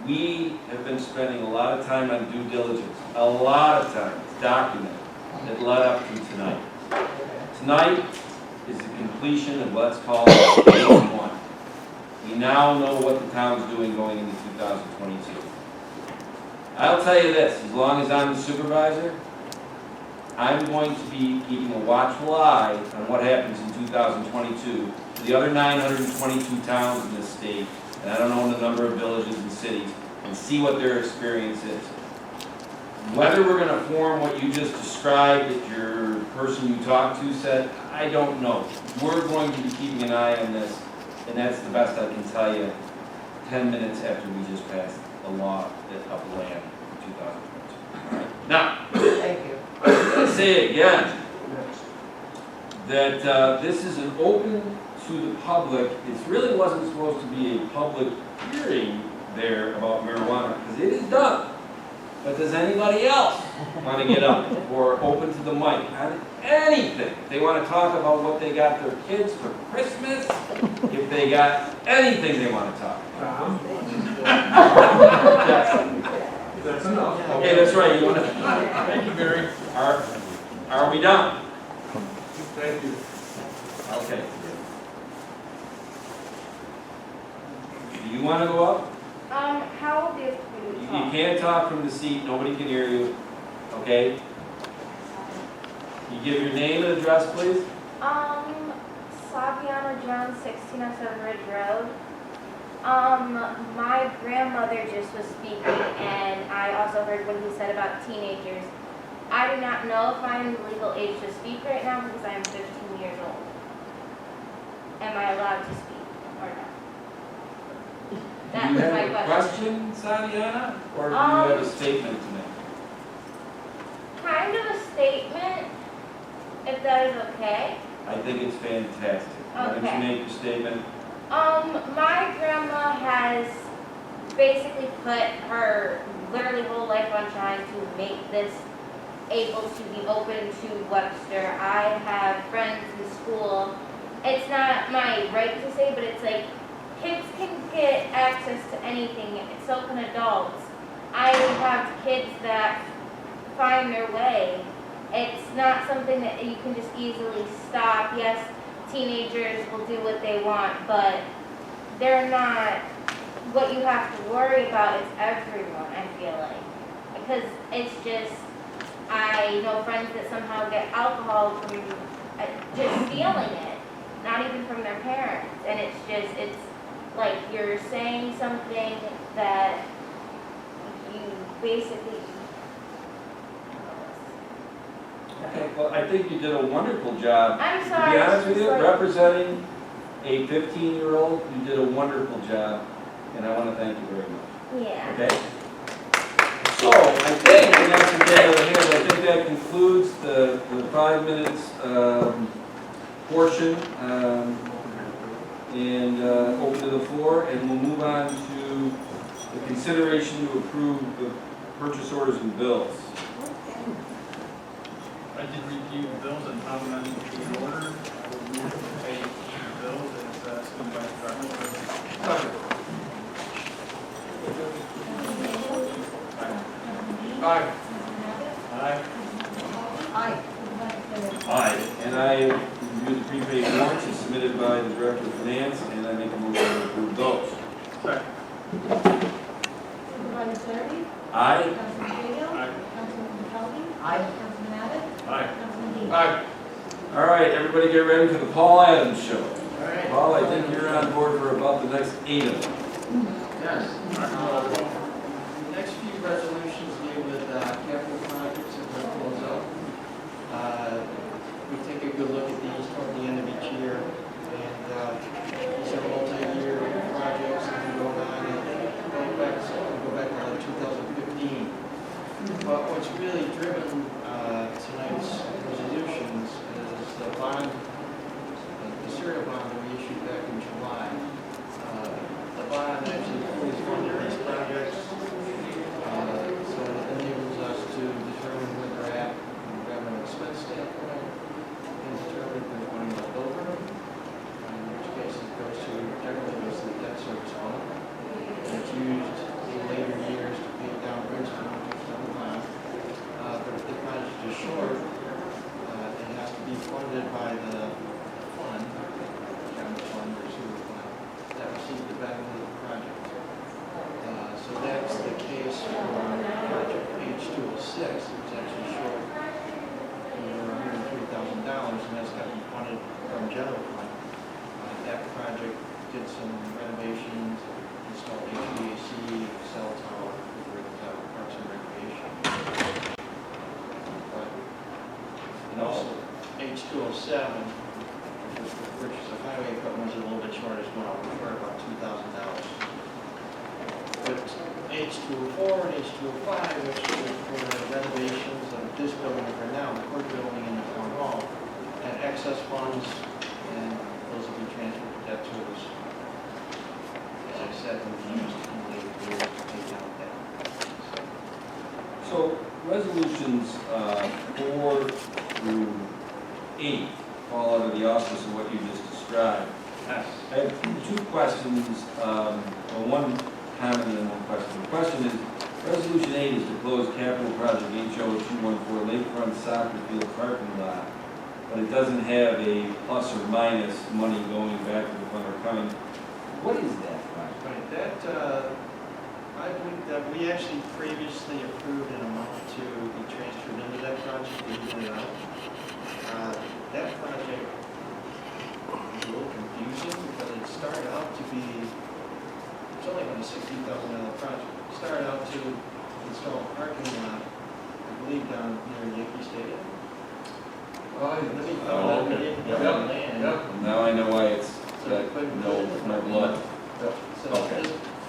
A: We have been spending a lot of time on due diligence, a lot of time, it's documented, that led up to tonight. Tonight is the completion of what's called phase one. We now know what the town's doing going into 2022. I'll tell you this, as long as I'm the supervisor, I'm going to be keeping a watchful eye on what happens in 2022 to the other 922 towns in this state, and I don't know the number of villages and cities, and see what their experience is. Whether we're going to form what you just described that your person you talked to said, I don't know. We're going to be keeping an eye on this, and that's the best I can tell you 10 minutes after we just passed a law that upheld land in 2022. All right? Now,
K: Thank you.
A: I'm going to say again that this is an open to the public. It really wasn't supposed to be a public hearing there about marijuana, because it is done. But does anybody else want to get up or open to the mic on anything? If they want to talk about what they got their kids for Christmas, if they got anything they want to talk about.
B: That's enough.
A: Okay, that's right. You want to?
B: Thank you, Barry.
A: Are we done?
B: Thank you.
A: Okay. Do you want to go up?
M: How do
A: You can't talk from the seat. Nobody can hear you. Okay? You give your name and address, please?
M: Slaviana John, 1607 Ridge Road. My grandmother just was speaking, and I also heard what he said about teenagers. I do not know if I'm legal age to speak right now because I am 15 years old. Am I allowed to speak or not? That
A: Do you
M: was
A: have
M: my
A: a
M: question.
A: question, Sadiana? Or do you have a statement to make?
M: Kind of a statement, if that is okay.
A: I think it's fantastic. Why don't
M: Okay.
A: you make your statement?
M: My grandma has basically put her literally whole life on trying to make this able to be open to Webster. I have friends in school. It's not my right to say, but it's like kids can get access to anything, so can adults. I have kids that find their way. It's not something that you can just easily stop. Yes, teenagers will do what they want, but they're not what you have to worry about. It's everyone, I feel like. Because it's just, I know friends that somehow get alcohol from just stealing it, not even from their parents. And it's just, it's like you're saying something that you basically.
A: Okay, well, I think you did a wonderful job.
M: I'm
A: To
M: sorry.
A: be
M: it's
A: honest with
M: just
A: you,
M: like-
A: representing a 15-year-old, you did a wonderful job, and I want to thank you very much.
M: Yeah.
A: Okay? So, I think, and that's the day of the hand, I think that concludes the 5 minutes portion, and open to the floor, and we'll move on to the consideration to approve the purchase orders and bills.
H: I did review the bills and found them to be in order. I will move to pay the bills as submitted by the department.
L: Aye.
D: Aye.
A: Aye. And I review the prepaid warrants as submitted by the Director of Finance, and I make a motion to approve those.
H: Second.
D: Supervisor Flaherty?
A: Aye.
D: Councilman Cahill?
H: Aye.
D: Councilman McCollum?
E: Aye.
D: Councilman Abbott?
I: Aye.
D: Councilman Dean?
L: Aye.
A: All right, everybody get ready for the Paul Adams Show.
K: All right.
A: Paul, I think you're on board for about the next 8 of them.
N: Yes. The next few resolutions deal with capital projects that we'll close out. We take a good look at these toward the end of each year, and these are multi-year projects that have been going on and go back to like 2015. But what's really driven tonight's resolutions is the bond, the serial bond that we issued back in July. The bond actually fully funded these projects, so it enables us to determine where they're at from a revenue expense standpoint, and determine if there's money left over, in which case it goes to, generally goes to the debt service fund. And it's used in later years to pay down principal on the bond. But if the project is short, it has to be funded by the fund, general fund or sewer fund, that receives the benefit of the project. So that's the case for project H206, it's actually short over $103,000, and that's got to be funded from general fund. That project did some renovations, installed HVAC, cell tower with Parks and Recreation. And also H207, which was the purchase of highway equipment, was a little bit short as well, for about $2,000. But H204 and H205, which is for renovations of this building for now, the court building and the town hall, and excess funds, and those will be transferred to debt service. As I said, we've used in later years to pay down debt.
A: So resolutions 4 through 8 fall under the auspice of what you just described.
H: Yes.
A: I have 2 questions, well, 1 comment and then 1 question. The question is, Resolution 8 is to close capital project HO214 Lakefront Soccer Field parking lot, but it doesn't have a plus or minus money going back to the fund or coming. What is that project?
N: Right, that, I believe that we actually previously approved an amount to be transferred into that project, we did it out. That project is a little confusing because it started out to be, it's only about a $60,000 project. It started out to install a parking lot, I believe down near Yankee Stadium. And then we found out we didn't have the land.
A: Now I know why it's
N: So
A: got
N: we couldn't
A: no
N: put it in the
A: blood.
N: So
A: Okay.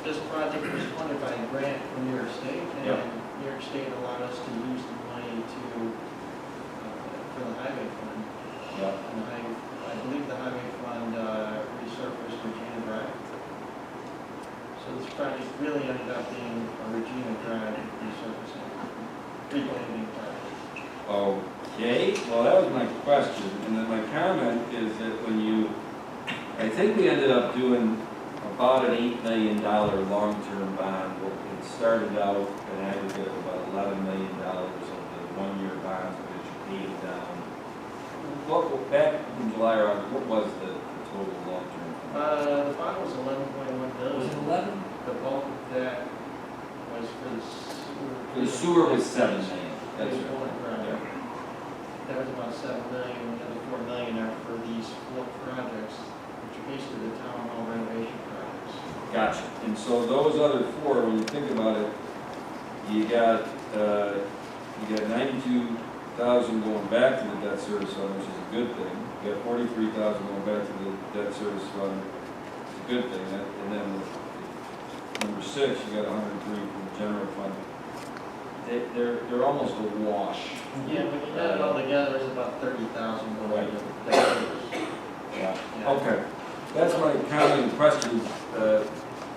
N: this project was funded by a grant from New York State, and
A: Yep.
N: New York State allowed us to use the money to, for the highway fund.
A: Yeah.
N: And I believe the highway fund resurfaced Regina Drive. So this project really ended up being a Regina Drive resurfacing, repaving project.
A: Okay, well, that was my question, and then my comment is that when you, I think we ended up doing about an $8 million long-term bond. It started out an aggregate of about $11 million of the one-year bonds, which paid down. Back in July or August, what was the total long-term?
N: The bond was $11.1 billion.
A: Was it 11?
N: The bulk of that was for the sewer.
A: The sewer was 7 million. That's
N: Phase
A: right.
N: one project. That was about 7 million, and the other 4 million are for these 4 projects, which are basically the town hall renovation projects.
A: Gotcha. And so those other 4, when you think about it, You got 92,000 going back to the debt service fund, which is a good thing. You got 43,000 going back to the debt service fund, it's a good thing. And then number 6, you got 103 from the general fund. They're almost a wash.
N: Yeah, when you add it all together, it's about 30,000 going
A: Right.
N: into debt service.
A: Yeah.
N: Yeah.
A: Okay, that's my comment and question.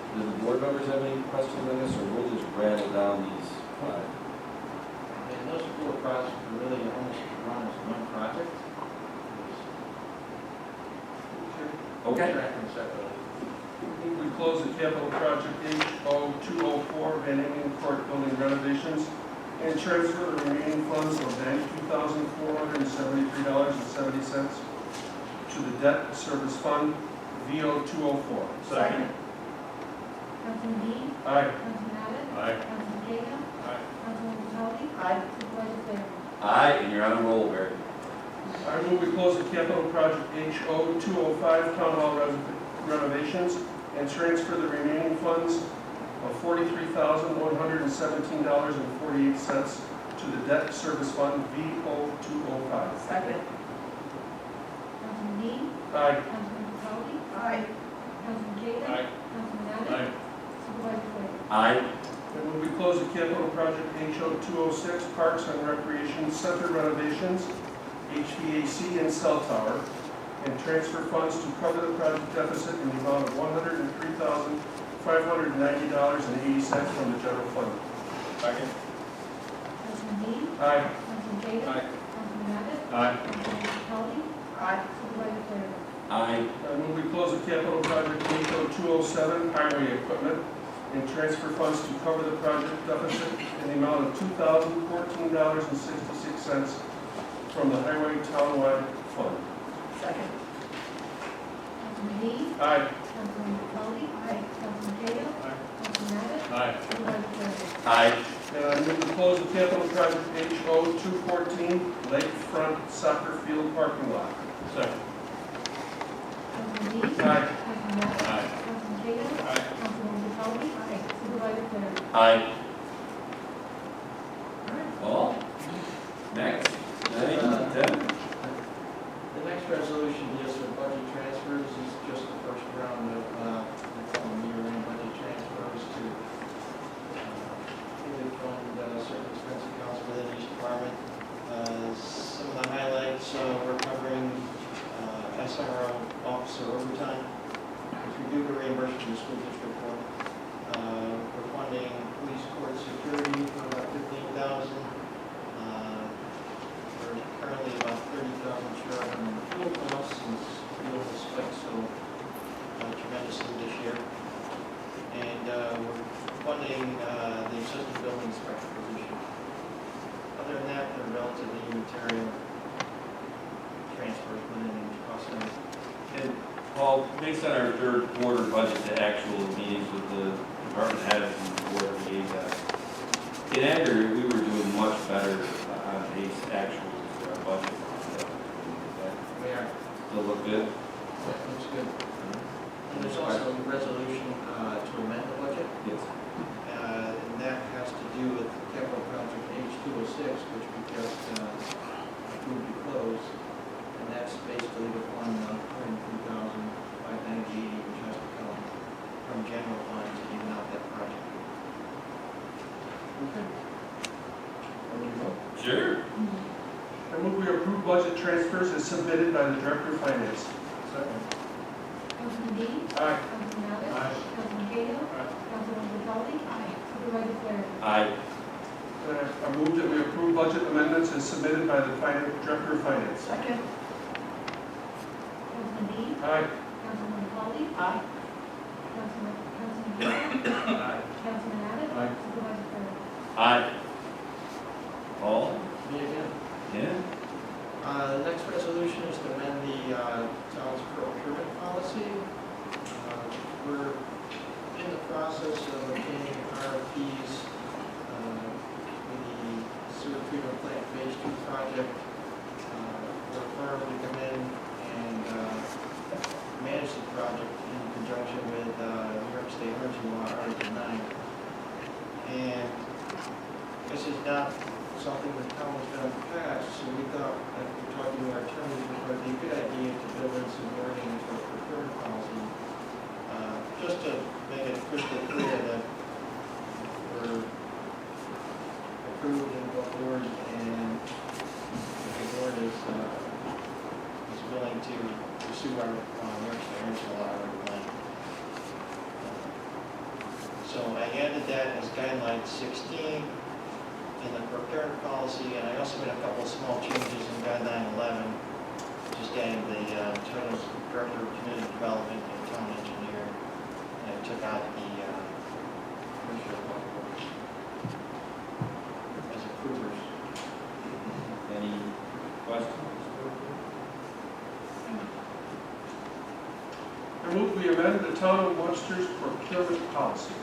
A: Do the board members have any questions on this, or we'll just rattle down these 5?
N: And those 4 projects are really almost run as one project.
A: Okay.
N: Track them separately.
B: We close the capital project H0204 Van Ingen Court Building renovations and transfer the remaining funds of $92,473.70 to the debt service fund VO204.
D: Second. Councilman Dean.
B: Aye.
D: Councilman Abbott.
F: Aye.
D: Councilman Cahill.
F: Aye.
D: Councilman Gonzalez.
E: Aye.
D: Supervisor Serra.
A: Aye, and you're on a roll, Barry.
B: I move we close the capital project H0205 Town Hall renovations and transfer the remaining funds of $43,117.48 to the debt service fund VO205.
E: Second.
D: Councilman Dean.
B: Aye.
D: Councilman Gonzalez.
E: Aye.
D: Councilman Cahill.
F: Aye.
D: Councilman Abbott.
F: Aye.
D: Supervisor Serra.
A: Aye.
B: And will we close the capital project HO206 Parks and Recreation Center renovations, HVAC and cell tower, and transfer funds to cover the project deficit in the amount of $103,590.80 from the general fund.
F: Second.
D: Councilman Dean.
B: Aye.
D: Councilman Cahill.
F: Aye.
D: Councilman Abbott.
F: Aye.
D: Councilman Gonzalez.
E: Aye.
D: Supervisor Serra.
A: Aye.
B: I move we close the capital project HO207 highway equipment and transfer funds to cover the project deficit in the amount of $2,014.66 from the highway townwide fund.
E: Second.
D: Councilman Dean.
B: Aye.
D: Councilman Gonzalez. Aye. Councilman Cahill.
F: Aye.
D: Councilman Abbott.
F: Aye.
D: Supervisor Serra.
A: Aye.
B: And I move to close the capital project HO214 lakefront soccer field parking lot.
F: Second.
D: Councilman Dean.
B: Aye.
D: Councilman Abbott.
F: Aye.
D: Councilman Cahill.
F: Aye.
D: Councilman Gonzalez. Aye. Supervisor Serra.
A: Aye. Paul? Next. 9, 10.
N: The next resolution is for budget transfers. This is just the first round of year-end budget transfers to fully fund certain expense accounts within each department. Some of the highlights, we're covering SRO officer overtime, which we do the reimbursement to the school district for. We're funding police court security for about $15,000. We're currently about $30,000 short on fuel costs since fuel has spiked so tremendously this year. And we're funding the assistant building inspector position. Other than that, they're relatively immaterial transfers within each cost center.
A: And Paul, based on our third quarter budget to actual meetings with the department heads and the board liaison, in aggregate, we were doing much better on pace actually for our budget.
N: We are.
A: Still look good?
N: That looks good. And there's also a resolution to amend the budget,
A: Yes.
N: and that has to do with capital project H206, which we just approved to close. And that's basically the fund $103,590, which has to come from general funds to even out that project.
A: Sure.
B: I move we approve budget transfers as submitted by the Director of Finance.
F: Second.
D: Councilman Dean.
B: Aye.
D: Councilman Abbott.
F: Aye.
D: Councilman Cahill.
F: Aye.
D: Councilman Gonzalez. Aye. Supervisor Serra.
A: Aye.
B: I move that we approve budget amendments as submitted by the Director of Finance.
E: Second.
D: Councilman Dean.
B: Aye.
D: Councilman Gonzalez.
E: Aye.
D: Councilman Cahill.
F: Aye.
D: Councilman Abbott.
F: Aye.
D: Supervisor Serra.
A: Aye. Paul?
N: Me again.
A: Yeah?
N: The next resolution is to amend the town's procurement policy. We're in the process of obtaining RFPs for the sewer treatment plant phase 2 project. We're required to come in and manage the project in conjunction with New York State Energy Law Article 9. And this is not something the town has done in the past, so we thought, after talking to our attorneys, it would be a good idea to build in some wording into our procurement policy, just to make it crystal clear that we're approved in both board, and the board is willing to pursue our expansion law plan. So I added that as guideline 16 in the procurement policy, and I also made a couple of small changes in guideline 11, just adding the titles Director of Community Development and Town Engineer, and I took out the Commissioner of Public Works as approvers.
A: Any questions?
B: I move we amend the town of Webster's procurement policy.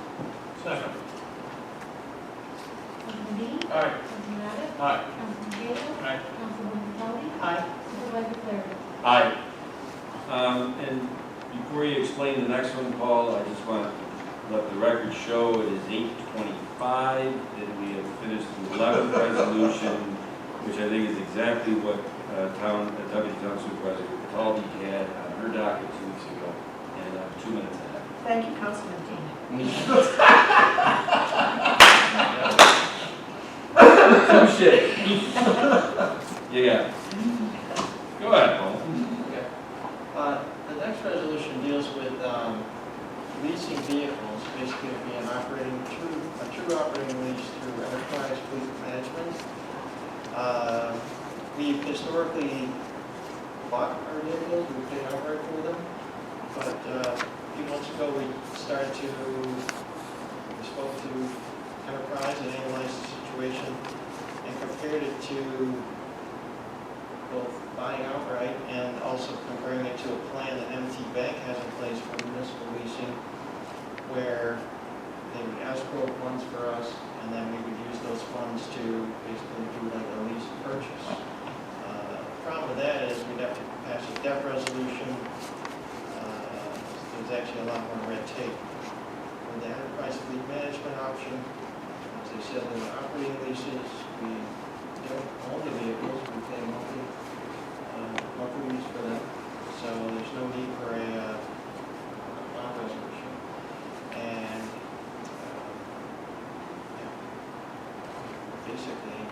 H: Second.
D: Councilman Dean.
B: Aye.
D: Councilman Abbott.
B: Aye.
D: Councilman Cahill.
H: Aye.
D: Councilwoman Kelly.
K: Aye.
D: Supervisor Flaherty.
A: Aye. And before you explain the next one, Paul, I just want to let the record show it is 8:25, and we have finished the 11th resolution, which I think is exactly what Deputy Town Supervisor Talby had on her docket 2 weeks ago, and I'm 2 minutes ahead.
E: Thank you, Councilman Dean.
A: Touche. Yeah. Go ahead, Paul.
N: Okay. The next resolution deals with leasing vehicles, basically it'd be a true operating lease through enterprise fleet management. We've historically bought our vehicles, we paid outright for them, but a few months ago we spoke to enterprise and analyzed the situation and compared it to both buying outright and also comparing it to a plan that MT Bank has in place for municipal leasing, where they would escrow funds for us, and then we would use those funds to basically do like a lease purchase. The problem with that is we'd have to pass a debt resolution. There's actually a lot more red tape. With the enterprise fleet management option, as I said, in the operating leases, we don't own the vehicles, we pay monthly lease for them, so there's no need for a bond resolution. And basically,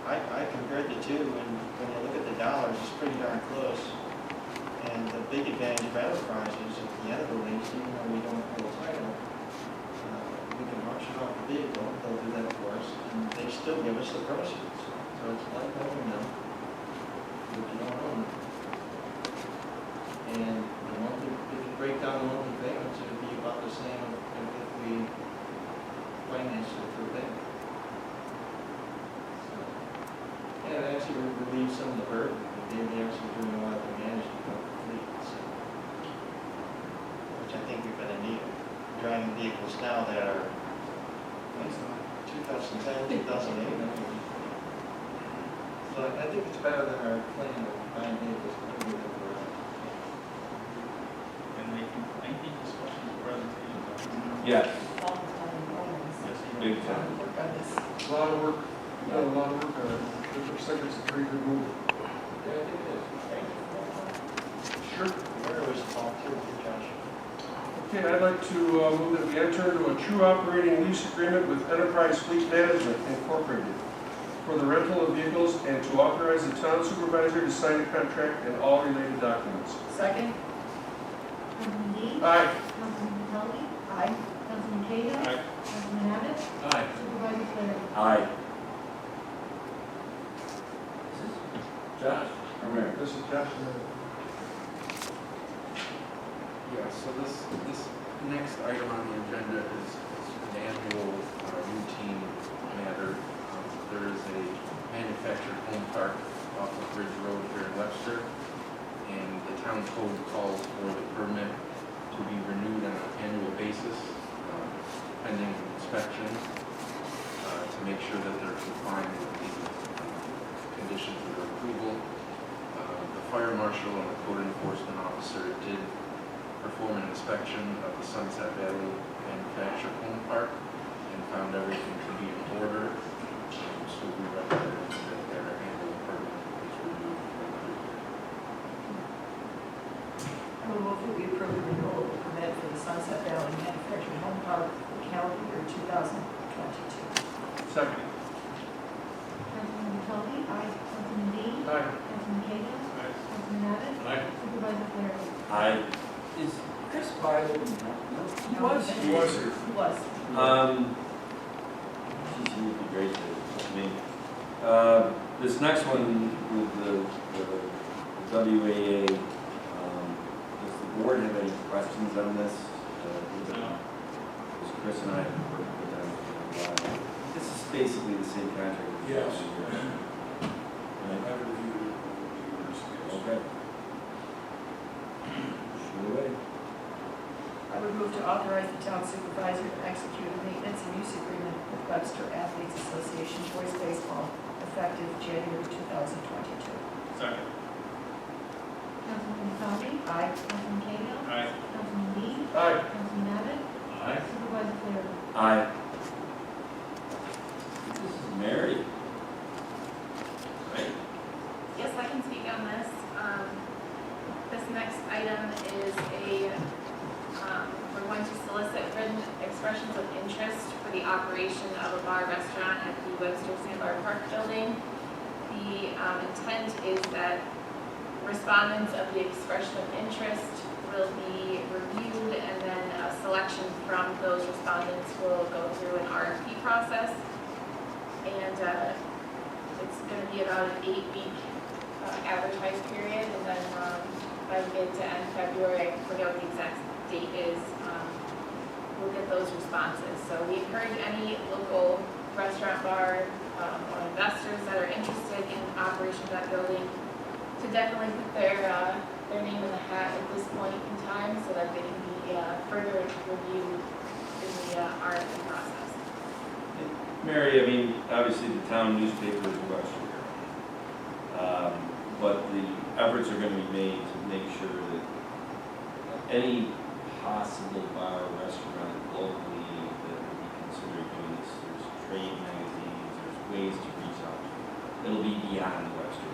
N: I compared the two, and when you look at the dollars, it's pretty darn close. And the big advantage of enterprise is at the end of the lease, even though we don't hold a title, we can auction off the vehicle, they'll do that for us, and they still give us the proceeds. So it's like owning them, but you don't own them. And the monthly, if you break down the monthly payments, it would be about the same if we financed it through bank. So, yeah, it actually relieves some of the burden. They're actually doing a lot of the management of the fleet, so, which I think we're going to need. Driving vehicles now that are 2010, 2008. So I think it's better than our plan of buying vehicles.
H: And making lengthy discussions and presentations.
A: Yes,
H: Yes,
A: big time.
B: A lot of work, a lot of work on it. It looks like it's a pretty good move.
N: Yeah, I think it is.
B: Sure.
N: Where was Paul too, Josh?
B: Okay, I'd like to move that we enter into a true operating lease agreement with Enterprise Fleet Management Incorporated for the rental of vehicles and to authorize the town supervisor to sign a contract and all related documents.
E: Second?
D: Councilman Dean.
B: Aye.
D: Councilwoman Kelly.
E: Aye.
D: Councilman Cahill.
H: Aye.
D: Councilman Abbott.
B: Aye.
D: Supervisor Flaherty.
A: Aye. Josh, come here.
B: This is Josh.
C: Yeah, so this next item on the agenda is an annual routine matter. There is a manufactured home park off of Bridge Road here in Webster, and the town code calls for the permit to be renewed on an annual basis, pending inspection, to make sure that they're complying with the conditions of their approval. The fire marshal and the code enforcement officer did perform an inspection of the Sunset Valley manufactured home park,
A: and found everything to be in order. So we recommend that their annual permit is removed from the year.
E: I will move that we approve the renewal of the permit for the Sunset Valley Manufactured Home Park for calendar year 2022.
B: Second.
D: Councilman Dean. Aye. Councilman Dean.
B: Aye.
D: Councilman Cahill.
F: Aye.
D: Councilman Abbott.
F: Aye.
D: Supervisor Flaherty.
A: Aye.
C: Is Chris Bible?
E: He
C: was.
B: He was here.
E: He was.
A: Geez, he would be great to me. This next one with the WAA, does the board have any questions on this? Because Chris and I have worked with them for a while. This is basically the same contract.
I: Yes.
A: Right?
I: I reviewed it over the years.
A: Okay. Shoot away.
E: I would move to authorize the town supervisor to execute a maintenance and use agreement with Webster Athletes Association Boys Baseball effective January 2022.
H: Second.
D: Councilman Dean.
E: Aye.
D: Councilman Cahill.
H: Aye.
D: Councilman Dean.
B: Aye.
D: Councilman Abbott.
F: Aye.
D: Supervisor Flaherty.
A: Aye. This is Mary. Right?
O: Yes, I can speak on this. This next item is we're going to solicit written expressions of interest for the operation of a bar restaurant at the Webster Sandbar Park building. The intent is that respondents of the expression of interest will be reviewed, and then a selection from those respondents will go through an RFP process. And it's going to be about an 8-week advertised period, and then by mid to end February, I forget what the exact date is, we'll get those responses. So we encourage any local restaurant, bar, or investors that are interested in operation of that building to definitely put their name in the hat at this point in time so that they can be further reviewed in the RFP process.
A: Mary, I mean, obviously the town newspaper is Webster. But the efforts are going to be made to make sure that any possible bar or restaurant locally that would be considered doing this, there's trade magazines, there's ways to reach out. It'll be beyond Webster.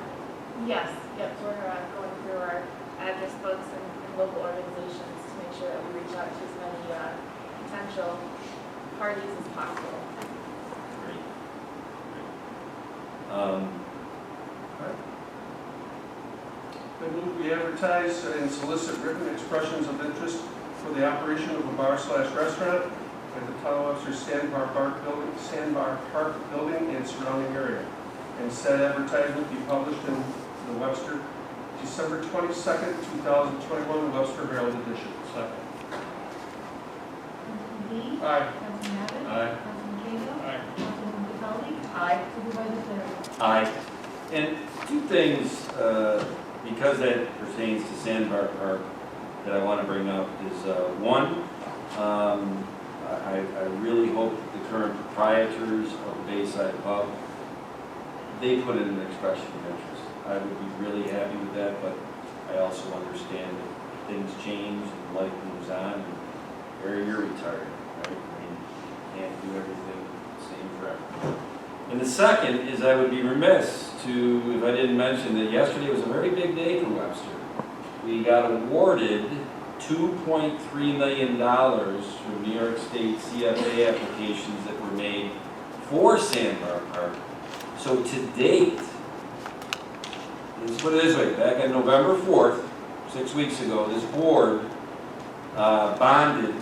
O: Yes, yep, we're going through our address books and local organizations to make sure that we reach out to as many potential parties as possible.
A: Great. All right.
B: I move we advertise and solicit written expressions of interest for the operation of a bar/restaurant at the Town of Webster Sandbar Park building and surrounding area. And said advertisement be published in the Webster, December 22nd, 2021, Webster Herald edition. Second.
D: Councilman Dean.
B: Aye.
D: Councilman Abbott.
F: Aye.
D: Councilman Cahill.
F: Aye.
D: Councilman Dean.
E: Aye.
D: Supervisor Flaherty.
A: Aye. And two things, because that pertains to Sandbar Park, that I want to bring up is, one, I really hope that the current proprietors of the Bayside Pub, they put in an expression of interest. I would be really happy with that, but I also understand that things change and life moves on, and Barry, you're retired, right? I mean, you can't do everything the same forever. And the second is I would be remiss to, if I didn't mention that yesterday was a very big day for Webster. We got awarded $2.3 million from New York State CFA applications that were made for Sandbar Park. So to date, let's put it this way, back on November 4th, 6 weeks ago, this board bonded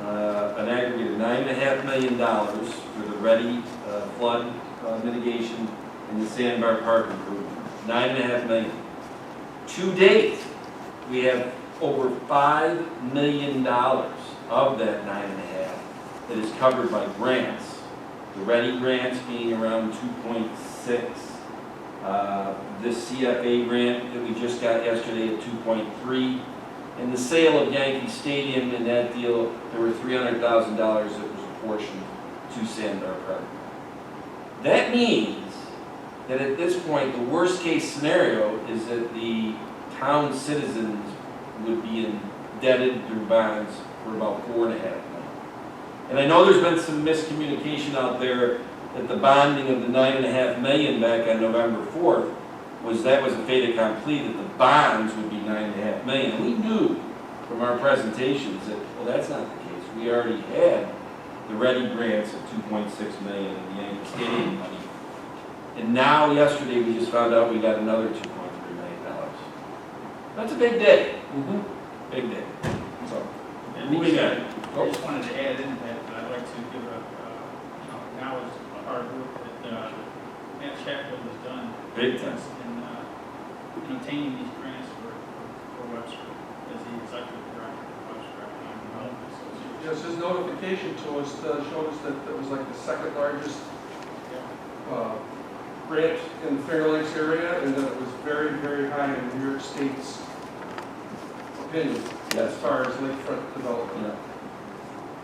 A: an aggregate of $9.5 million for the ready flood mitigation in the Sandbar Park improvement. $9.5 million. To date, we have over $5 million of that 9.5 that is covered by grants. The ready grants being around 2.6. This CFA grant that we just got yesterday at 2.3. And the sale of Yankee Stadium in that deal, there were $300,000 that was apportioned to Sandbar Park. That means that at this point, the worst case scenario is that the town citizens would be indebted through bonds for about $4.5 million. And I know there's been some miscommunication out there that the bonding of the $9.5 million back on November 4th was a fait accompli, that the bonds would be $9.5 million. And we knew from our presentations that, well, that's not the case. We already had the ready grants of $2.6 million in the Yankee Stadium money. And now, yesterday, we just found out we got another $2.3 million. That's a big day. Big day. So,
H: And
A: moving on.
H: I just wanted to add in that I'd like to give acknowledge the hard work that Matt Chatfield has done
A: Big time.
H: in obtaining these grants for Webster as the executive director of Webster Economic Development Association.
B: Yes, his notification to us showed us that it was like the second largest grant in the Finger Lakes area, and that it was very, very high in New York State's opinion as far as lakefront development.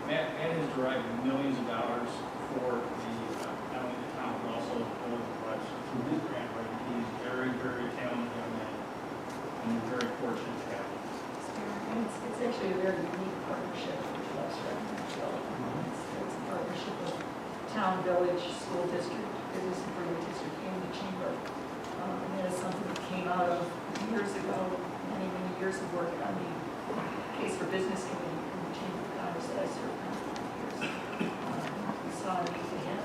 H: Matt has derived millions of dollars for the, not only the town, but also the whole of Webster through his grant writing. He's very, very talented young man, and we're very fortunate to have him.
E: And it's actually a very unique partnership with Webster Economic Development. It's a partnership of town, village, school district, business improvement district, and the chamber. And that is something that came out of years ago, many, many years of work on the case for business committee in the Chamber of Commerce that I served on for years. We saw a need to have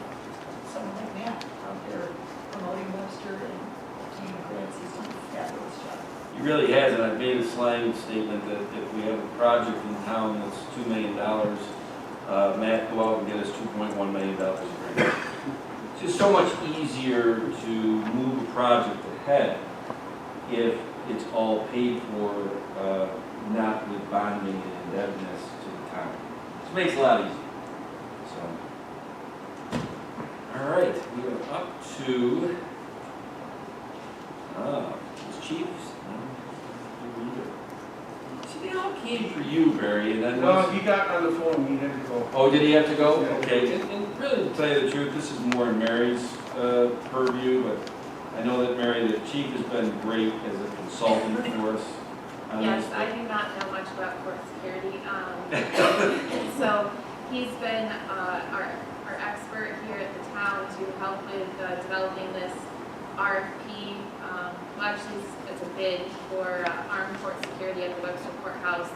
E: someone like Matt out there promoting Webster and obtaining grants. He's done a fabulous job.
A: He really has, and I've made a slang statement that if we have a project in town that's $2 million, Matt, go out and get us $2.1 million of grants. It's just so much easier to move a project ahead if it's all paid for, not with bonding and indebtedness to the town. It makes it a lot easier. So, all right, we are up to Chiefs. See, they all came for you, Barry, and then
B: No, he got on the phone, he had to go.
A: Oh, did he have to go?
B: Yeah.
A: Okay, and really, to tell you the truth, this is more in Mary's purview, but I know that Mary, the chief, has been great as a consultant for us.
O: Yes, I do not know much about court security. So he's been our expert here at the town to help with developing this RFP. Well, actually, it's a bid for armed court security at the Webster Courthouse.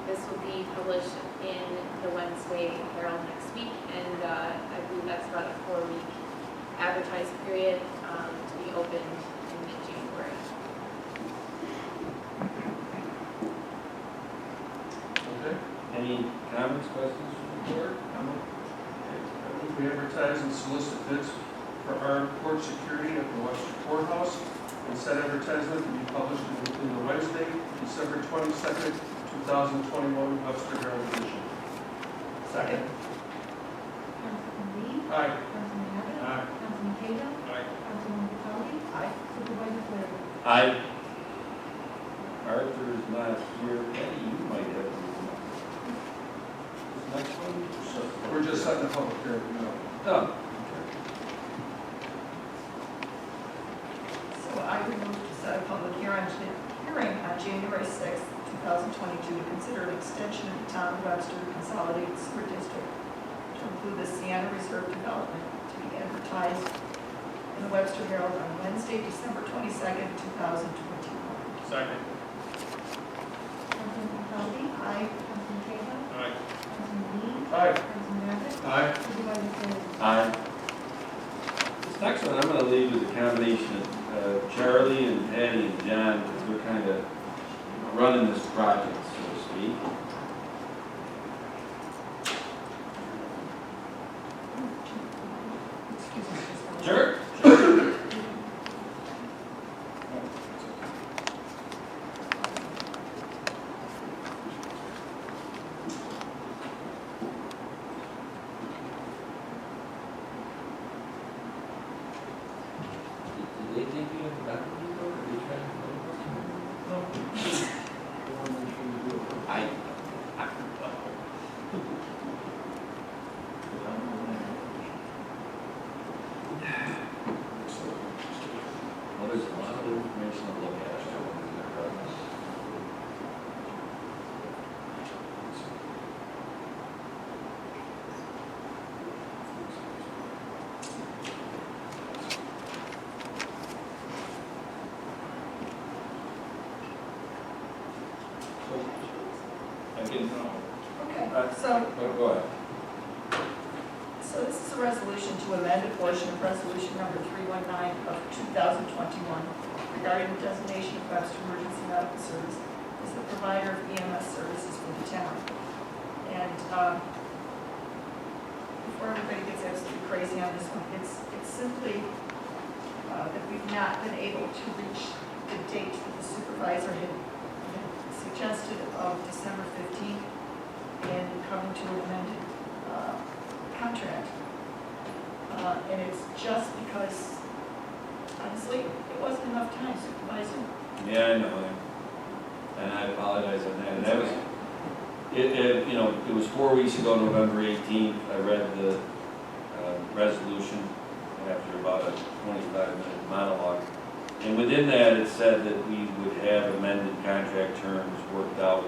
O: This will be published in the Wednesday Herald next week, and I believe that's about a 4-week advertised period to be opened in mid-January.
B: Okay.
A: Any comments, questions from the board?
B: We advertise and solicit bids for armed court security at the Webster Courthouse, and said advertisement to be published in the Wednesday, December 22nd, 2021 Webster Herald edition. Second.
D: Councilman Lee?
B: Aye.
D: Councilman Abbott?
B: Aye.
D: Councilman Cahill?
H: Aye.
D: Councilman Capelli?
E: Aye.
D: Supervisor Flaherty?
A: Aye. Arthur's not here. Eddie, you might have to. This next one?
B: We're just setting a public hearing, you know.
A: Oh.
E: So I would move to set a public hearing on January 6th, 2022 to consider an extension of the Town of Webster Consolidated Sewer District to include the Sienna Reserve Development to be advertised in the Webster Herald on Wednesday, December 22nd, 2021.
H: Second.
D: Councilman Capelli?
E: Aye.
D: Councilman Cahill?
H: Aye.
D: Councilman Lee?
B: Aye.
D: Councilman Abbott?
B: Aye.
D: Supervisor Flaherty?
A: Aye. This next one, I'm going to leave with a combination of Charlie and Patty and John, because we're kind of running this project, so to speak.
E: Excuse me, just one.
A: Sure. Did they take you in the back of the door, or did they try to? I I can,
E: Okay,
A: go ahead.
E: so this is a resolution to amend a portion of resolution number 319 of 2021 regarding the designation of Webster Emergency Medical Service as the provider of EMS services for the town. And before everybody gets absolutely crazy on this one, it's simply that we've not been able to reach the date that the supervisor had suggested of December 15th and coming to an amended contract. And it's just because, honestly, it wasn't enough time, Supervisor.
A: Yeah, I know, and I apologize on that, and that was, it was 4 weeks ago, November 18th, I read the resolution after about a 25-minute monologue. And within that, it said that we would have amended contract terms worked out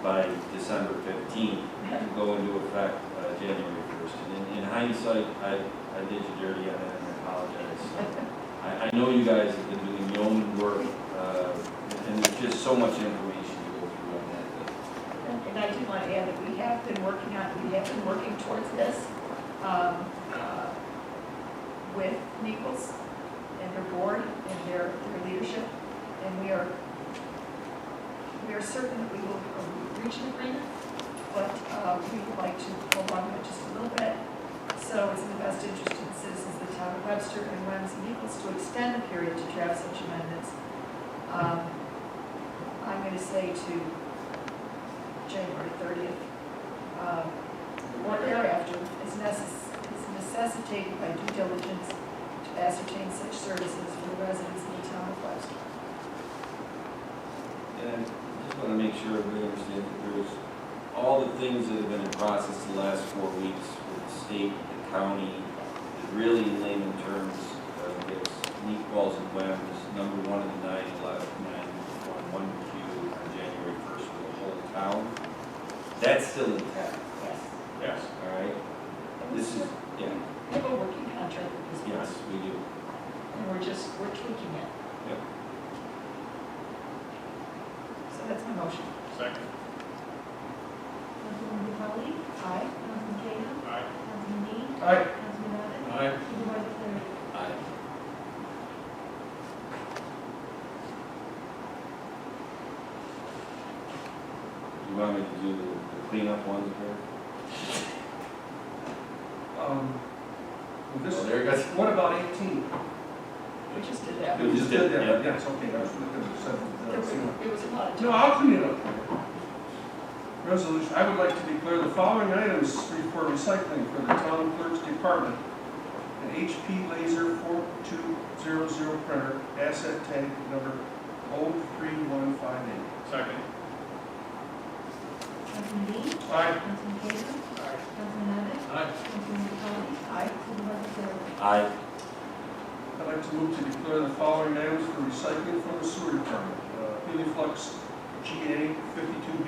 A: by December 15th to go into effect January 1st. And in hindsight, I did you dirty on that, and I apologize. I know you guys have been doing your own work, and there's just so much information to go through on that.
E: And I do want to add that we have been working towards this with Nichols and their board and their leadership, and we are certain that we will reach an agreement, but we would like to hold on to it just a little bit. So it's in the best interest of the citizens of the town of Webster and Ramsey Nichols to extend the period to draft such amendments. I'm going to say to January 30th, or thereafter, is necessitated by due diligence to ascertain such services for the residents of the town of Webster.
A: And I just want to make sure everybody understands that there's all the things that have been in process the last 4 weeks with the state, the county, that really in layman terms gives neat balls and whams, number 1 in the 9/11/911 queue on January 1st for the whole town. That's still intact,
E: Yes.
F: Yes.
A: all right? This is, yeah,
E: We have a working contract with this
A: yes,
E: board,
A: we do.
E: and we're tweaking it.
A: Yep.
E: So that's my motion.
F: Second.
D: Councilwoman Capelli,
E: Aye.
D: Councilman Cahill,
F: Aye.
D: Councilman Dean,
B: Aye.
D: Councilman Abbott,
F: Aye.
D: Supervisor Cleary.
A: Aye. You want me to do the cleanup ones here?
B: This,
A: Oh, there it goes.
B: what about 18?
E: We just did that.
A: We just did that, yeah.
B: Yes, okay, I was looking at
E: It was a lot of
B: No,
E: time.
B: I'll clean it up. Resolution, I would like to declare the following items for recycling for the town clerk's department. An HP Laser 4200 printer, asset tag number 03158.
F: Second.
D: Councilman Dean,
B: Aye.
D: Councilman Cahill, Councilman Abbott,
F: Aye.
D: Councilwoman Capelli,
E: Aye.
D: Supervisor Cleary.
A: Aye.
B: I'd like to move to declare the following items for recycling from the sewer department. Heliflux GA 52B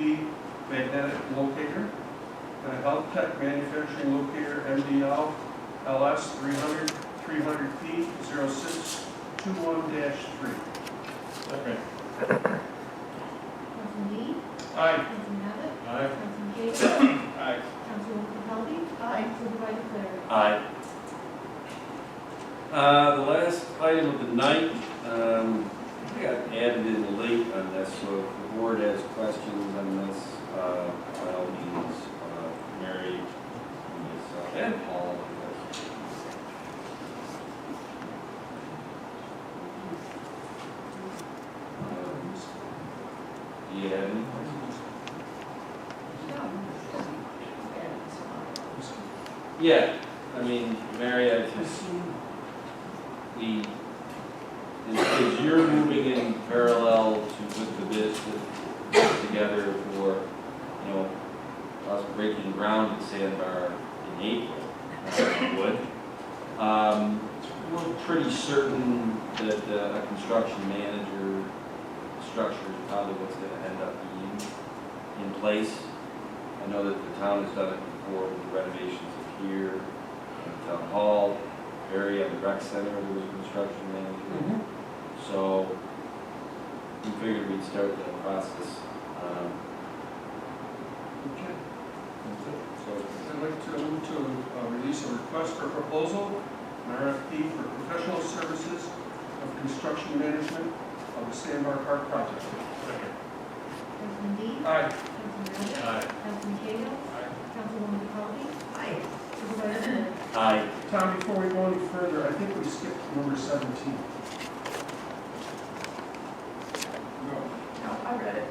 B: magnetic locator, and a Health Tech manufacturing locator MDL LS 300P 0621-3.
I: Second.
D: Councilman Dean,
B: Aye.
D: Councilman Abbott,
I: Aye.
D: Councilman Cahill,
F: Aye.
D: Councilwoman Capelli,
E: Aye.
D: Supervisor Cleary.
A: Aye. The last item of the night, I got added in late on this, so if the board has questions on this, by all means, Mary, myself, and Paul. I guess. Do you have any questions? Yeah, I mean, Mary, I just, as you're moving in parallel to put the bids together for, us breaking ground at Sandbar in April, wood, we're pretty certain that a construction manager structure is probably what's gonna end up being in place. I know that the town has done it before with the renovations of here, in Town Hall, area of the rec center, there was a construction manager. So we figured we'd start that process.
B: Okay.
A: So,
B: I'd like to move to release a request for proposal, an RFP for professional services of construction management of the Sandbar Park project.
D: Councilman Dean?
B: Aye.
D: Councilman Abbott?
F: Aye.
D: Councilman Cahill?
F: Aye.
D: Councilwoman McCollum?
E: Aye.
D: Supervisor Miller?
A: aye.
B: Tom, before we go any further, I think we skipped number 17.
E: No, I read it.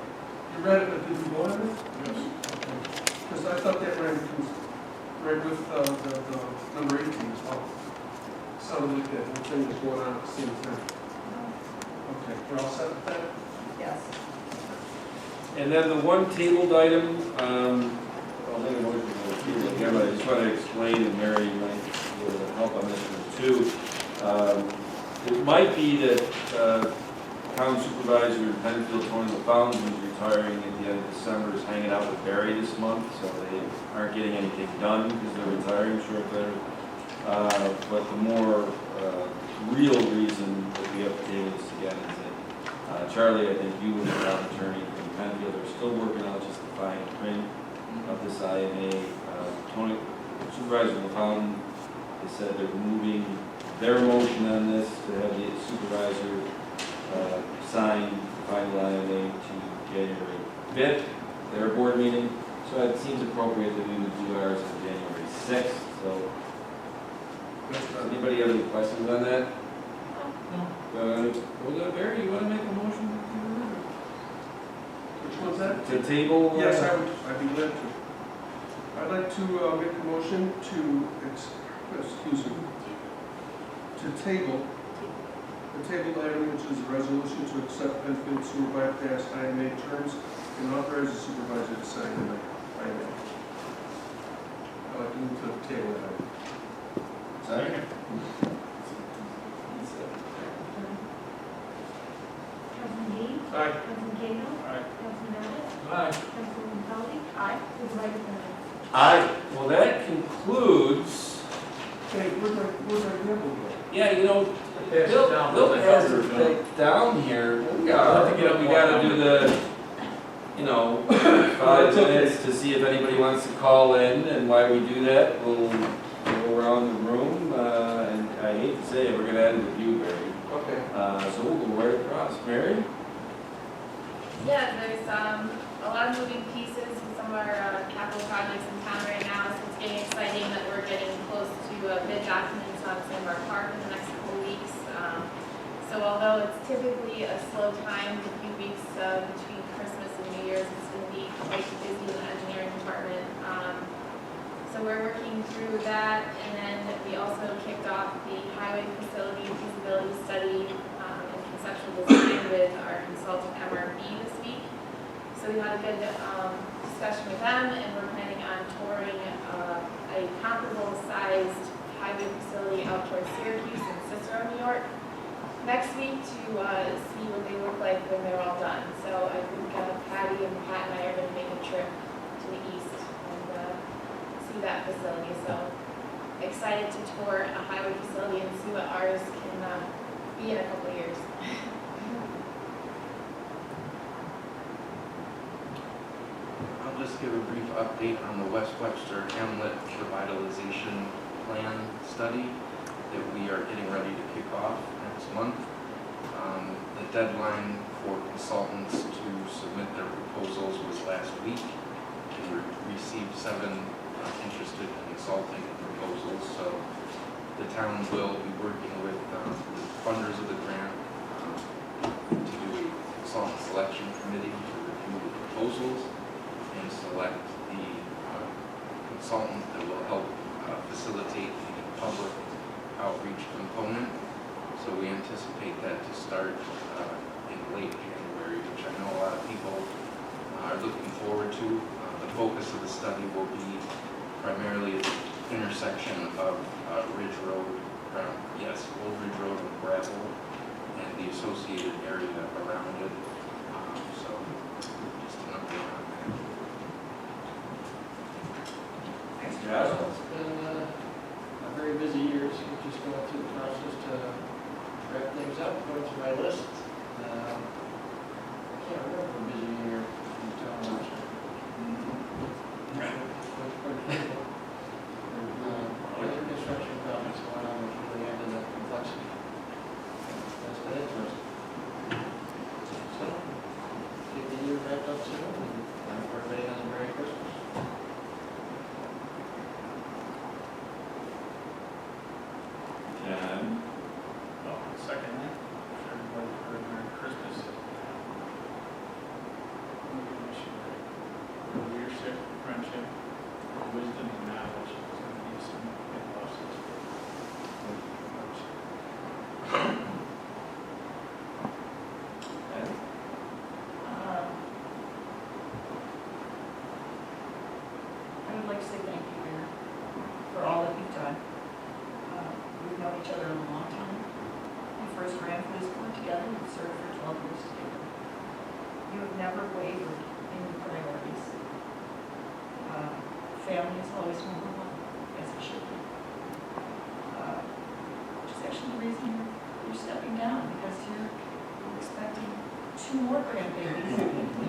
B: You read it, but did you vote on it? Yes. Because I thought that ran right with the number 18 as well. Sounded like that whole thing was going on at the same time. Okay, we're all set with that?
E: Yes.
A: And then the one tabled item, I'll make a motion to approve it here, but I just want to explain, and Mary might be able to help on this one too. It might be that town supervisor in Penfield, Tony LaFountain, who's retiring at the end of December, is hanging out with Barry this month, so they aren't getting anything done because they're retiring short there. But the more real reason that we have to table this again is that Charlie, I think you and the town attorney from Penfield are still working out just the fine print of this IMA. Tony, Supervisor LaFountain, they said they're moving their motion on this to have the supervisor sign the final IMA to January 5th, their board meeting. So it seems appropriate that we would do ours on January 6th. So, anybody have any questions on that?
B: No.
A: Well, Barry, you want to make a motion?
B: Which one's that?
A: To table?
B: Yes, I'd be glad to. I'd like to make a motion to, excuse me, to table, the table item, which is a resolution to accept Penfield Sewer Bypass IMA terms and authorize the supervisor to sign the IMA. I'd like to move to the table item.
A: Second.
D: Councilman Dean?
B: Aye.
D: Councilman Cahill?
F: Aye.
D: Councilman Abbott?
B: Aye.
D: Councilwoman McCollum?
E: Aye.
D: Supervisor Miller?
A: Aye. Well, that concludes,
B: Hey, where's my gavel go?
A: yeah, you know,
C: Pass it
A: Bill
C: down,
A: Bill
C: Bill.
A: has it like down here. We gotta do the, you know, 5 minutes to see if anybody wants to call in, and while we do that, we'll go around the room, and I hate to say it, we're gonna end with you, Barry.
B: Okay.
A: So we'll go right across. Mary?
O: Yeah, there's a lot of moving pieces in some of our capital projects in town right now, so it's getting exciting that we're getting close to bid documents on Sandbar Park in the next couple of weeks. So although it's typically a slow time, the few weeks between Christmas and New Year's, it's going to be quite busy in the engineering department. So we're working through that, and then we also kicked off the highway facility feasibility study and conceptual design with our consultant MRB this week. So we had a good discussion with them, and we're planning on touring a comparable sized highway facility out towards Syracuse and Cicero, New York, next week to see what they look like when they're all done. So I think Patty and Pat and I are going to make a trip to the east and see that facility. So excited to tour a highway facility and see what ours can be in a couple of years.
C: I'll just give a brief update on the Webster Hamlet Revitalization Plan study that we are getting ready to kick off next month. The deadline for consultants to submit their proposals was last week. We received 7 interested consulting proposals, so the town will be working with the funders of the grant to do a consultant selection committee to review the proposals and select the consultant that will help facilitate the public outreach component. So we anticipate that to start in late January, which I know a lot of people are looking forward to. The focus of the study will be primarily at the intersection of Ridge Road, Old Ridge Road and Gravel, and the associated area around it. So just an update on that.
A: Thanks, Josh.
N: It's been a very busy year, so we're just going through the process to wrap things up, go to my list. I can't remember a busy year in town last year.
H: wisdom and knowledge is going to be some big losses.
E: I would like to say thank you, Mayor, for all that you've done. We've known each other a long time. We first ran for this board together and served for 12 years together. You have never wavered in your priorities. Family is always number one, as it should be. Which is actually the reason you're stepping down, because you're expecting 2 more grandbabies.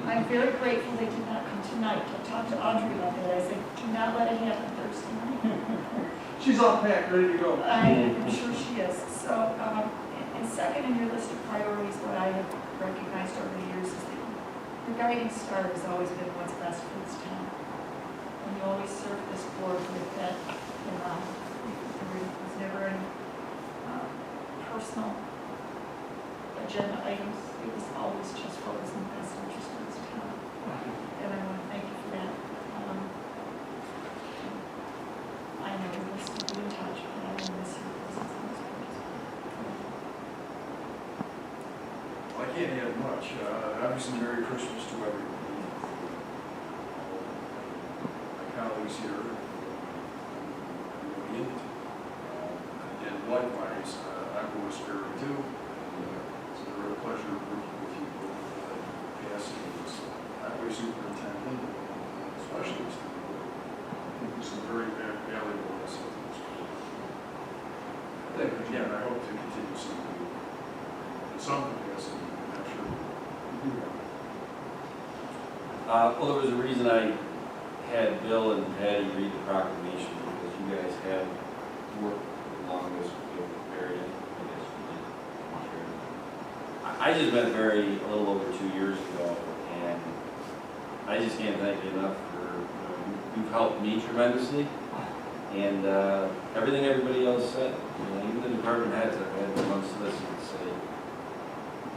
E: I'm very grateful they did not come tonight. I talked to Audrey about that. I said, do not let it happen Thursday night.
B: She's all packed, ready to go.
E: I'm sure she is. So, and second in your list of priorities, what I have recognized over the years is that your guiding star has always been what's best for this town. And you always serve this board with that in mind. There was never any personal agenda items. It was always just what was in the best interest of this town. And I want to thank you for that. I know we'll still be in touch, but I will miss your presence on this board.
C: Well, I can't add much. Obviously, Merry Christmas to everybody. My colleagues here, everybody in it. And likewise, I'm going to Sperry too. It's a real pleasure working with you both, Cassie, as highway superintendent, and specialist. I think there's some very valuable lessons. Again, I hope to continue something in some capacity, I'm not sure.
A: Well, there was a reason I had Bill and Patty read the proclamation, because you guys have worked along this with Barry, I guess you did. I just met Barry a little over 2 years ago, and I just can't thank you enough for, you've helped me tremendously, and everything everybody else said, even the department heads, I've had amongst this and say,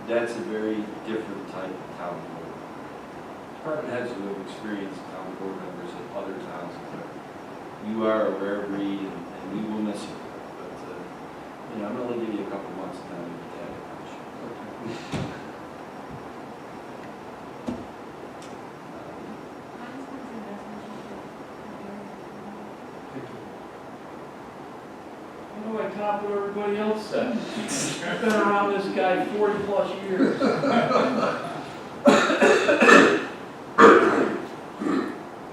A: that's a very different type of town board. Department heads who have experienced town board members at other towns, you are a rare breed, and we will miss you. But I'm going to give you a couple months now to get that much.
L: You know, I top what everybody else said. I've been around this guy 40+ years.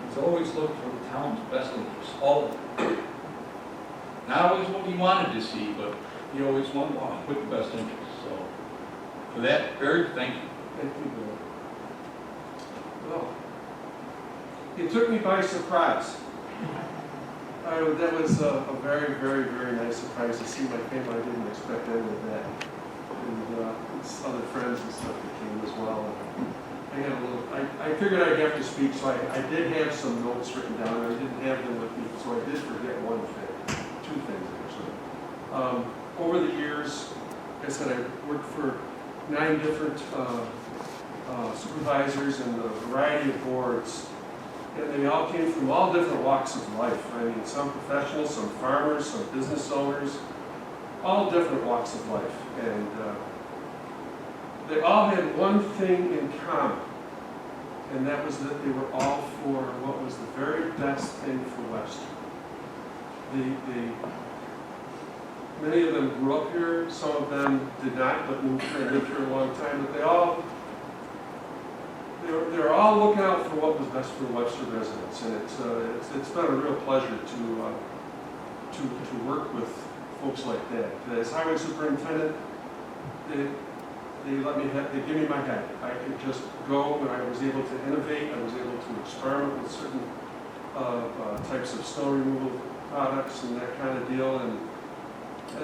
F: He's always looked for the town's best interests, all of it. Not always what he wanted to see, but he always wanted to put the best interests. So, for that, Barry, thank you.
B: Thank you, Bill. Well, it took me by surprise. That was a very, very, very nice surprise to see my family. I didn't expect any of that. And other friends and stuff that came as well. I had a little, I figured I'd have to speak, so I did have some notes written down. I didn't have them with me, so I did forget one thing, 2 things actually. Over the years, like I said, I worked for 9 different supervisors and a variety of boards. And they all came from all different walks of life. I mean, some professionals, some farmers, some business owners, all different walks of life. And they all had one thing in common, and that was that they were all for what was the very best thing for Webster. Many of them grew up here, some of them did not, but moved here and lived here a long time, but they're all looking out for what was best for the Webster residents, and it's been a real pleasure to work with folks like that. As highway superintendent, they let me they give me my head. I could just go, and I was able to innovate. I was able to experiment with certain types of snow removal products and that kind of deal, and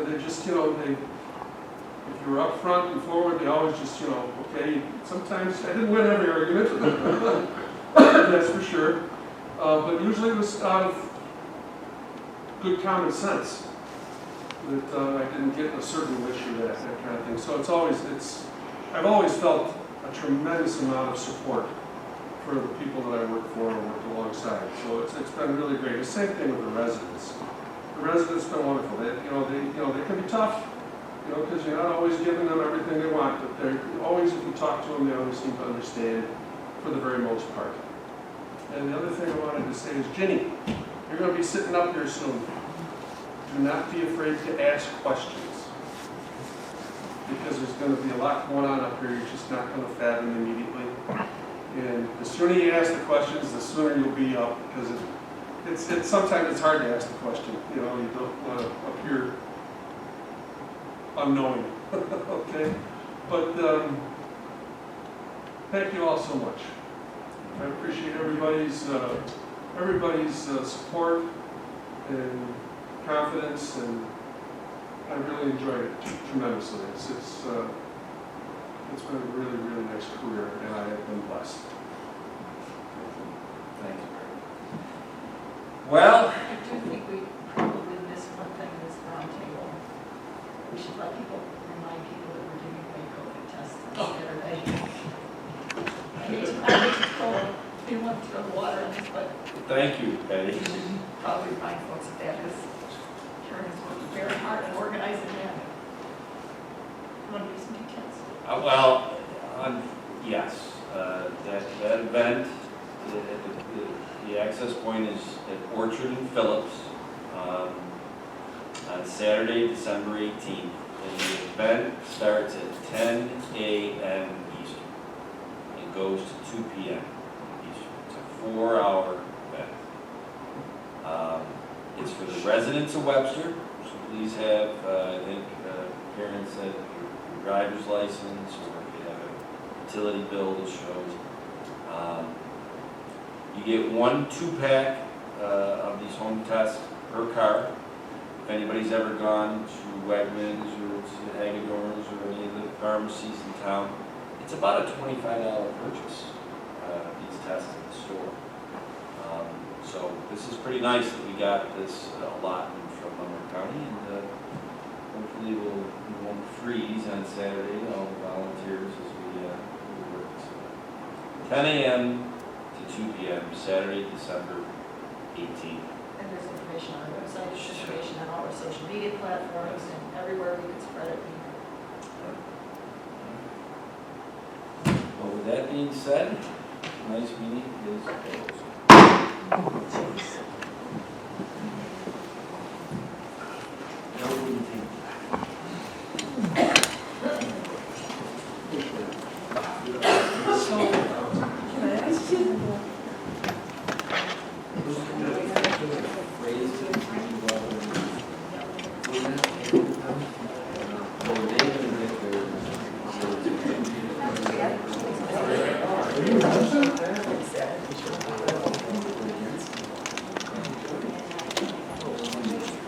B: they just if you were up front and forward, they always just, okay, sometimes I didn't win every argument, that's for sure. But usually it was out of good common sense that I didn't get a certain issue, that kind of thing. So I've always felt a tremendous amount of support for the people that I work for and worked alongside. side. So it's been really great. The same thing with the residents. The residents have been wonderful. They can be tough, because you're not always giving them everything they want, but they're always, if you talk to them, they always seem to understand for the very most part. And the other thing I wanted to say is, Ginny, you're going to be sitting up here soon. Do not be afraid to ask questions, because there's going to be a lot going on up here you're just not going to fathom immediately. And the sooner you ask the questions, the sooner you'll be up, because it's sometimes it's hard to ask the question. You don't want to appear unknowing. Okay? But thank you all so much. I appreciate everybody's support and confidence, and I really enjoyed it tremendously. It's been a really, really nice career, and I have been blessed.
A: Thanks, Well,
E: I do think we probably missed one thing in this roundtable. We should let people, remind people that we're doing a COVID test on Saturday. I hate to throw, we want to throw water on this, but
A: thank you, Patty.
E: we should probably remind folks of that, because Karen has worked very hard on organizing that. Want to give some details?
A: Yes, that event, the access point is at Orchard and Phillips on Saturday, December 18th. And the event starts at 10 a.m. Eastern and goes to 2 p.m. Eastern. It's a 4-hour event. It's for the residents of Webster, so please have, I think Karen said, your driver's license, or if you have a utility bill that shows. You get 1 2-pack of these home tests per car. If anybody's ever gone to Wegmans or to Hagedorn's or any of the pharmacies in town, it's about a $25 purchase, these tests in the store. So this is pretty nice that we got this allotment from Montgomery County, and hopefully we won't freeze on Saturday, all the volunteers as we work. So 10 a.m. to 2 p.m., Saturday, December 18th.
E: And there's information on our website, there's information on all our social media platforms, and everywhere we can spread it.
A: Well, with that being said, tonight's meeting is closed.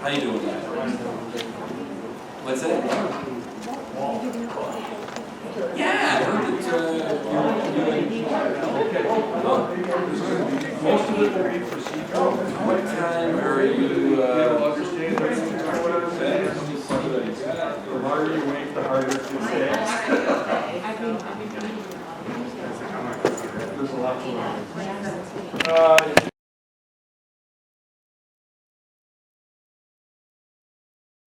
A: How you doing, guys? What's that? Yeah, I heard that,
B: Most of it will be procedural.
A: what time are you,
B: Understand the longer you wait, the harder it gets. There's a lot going on.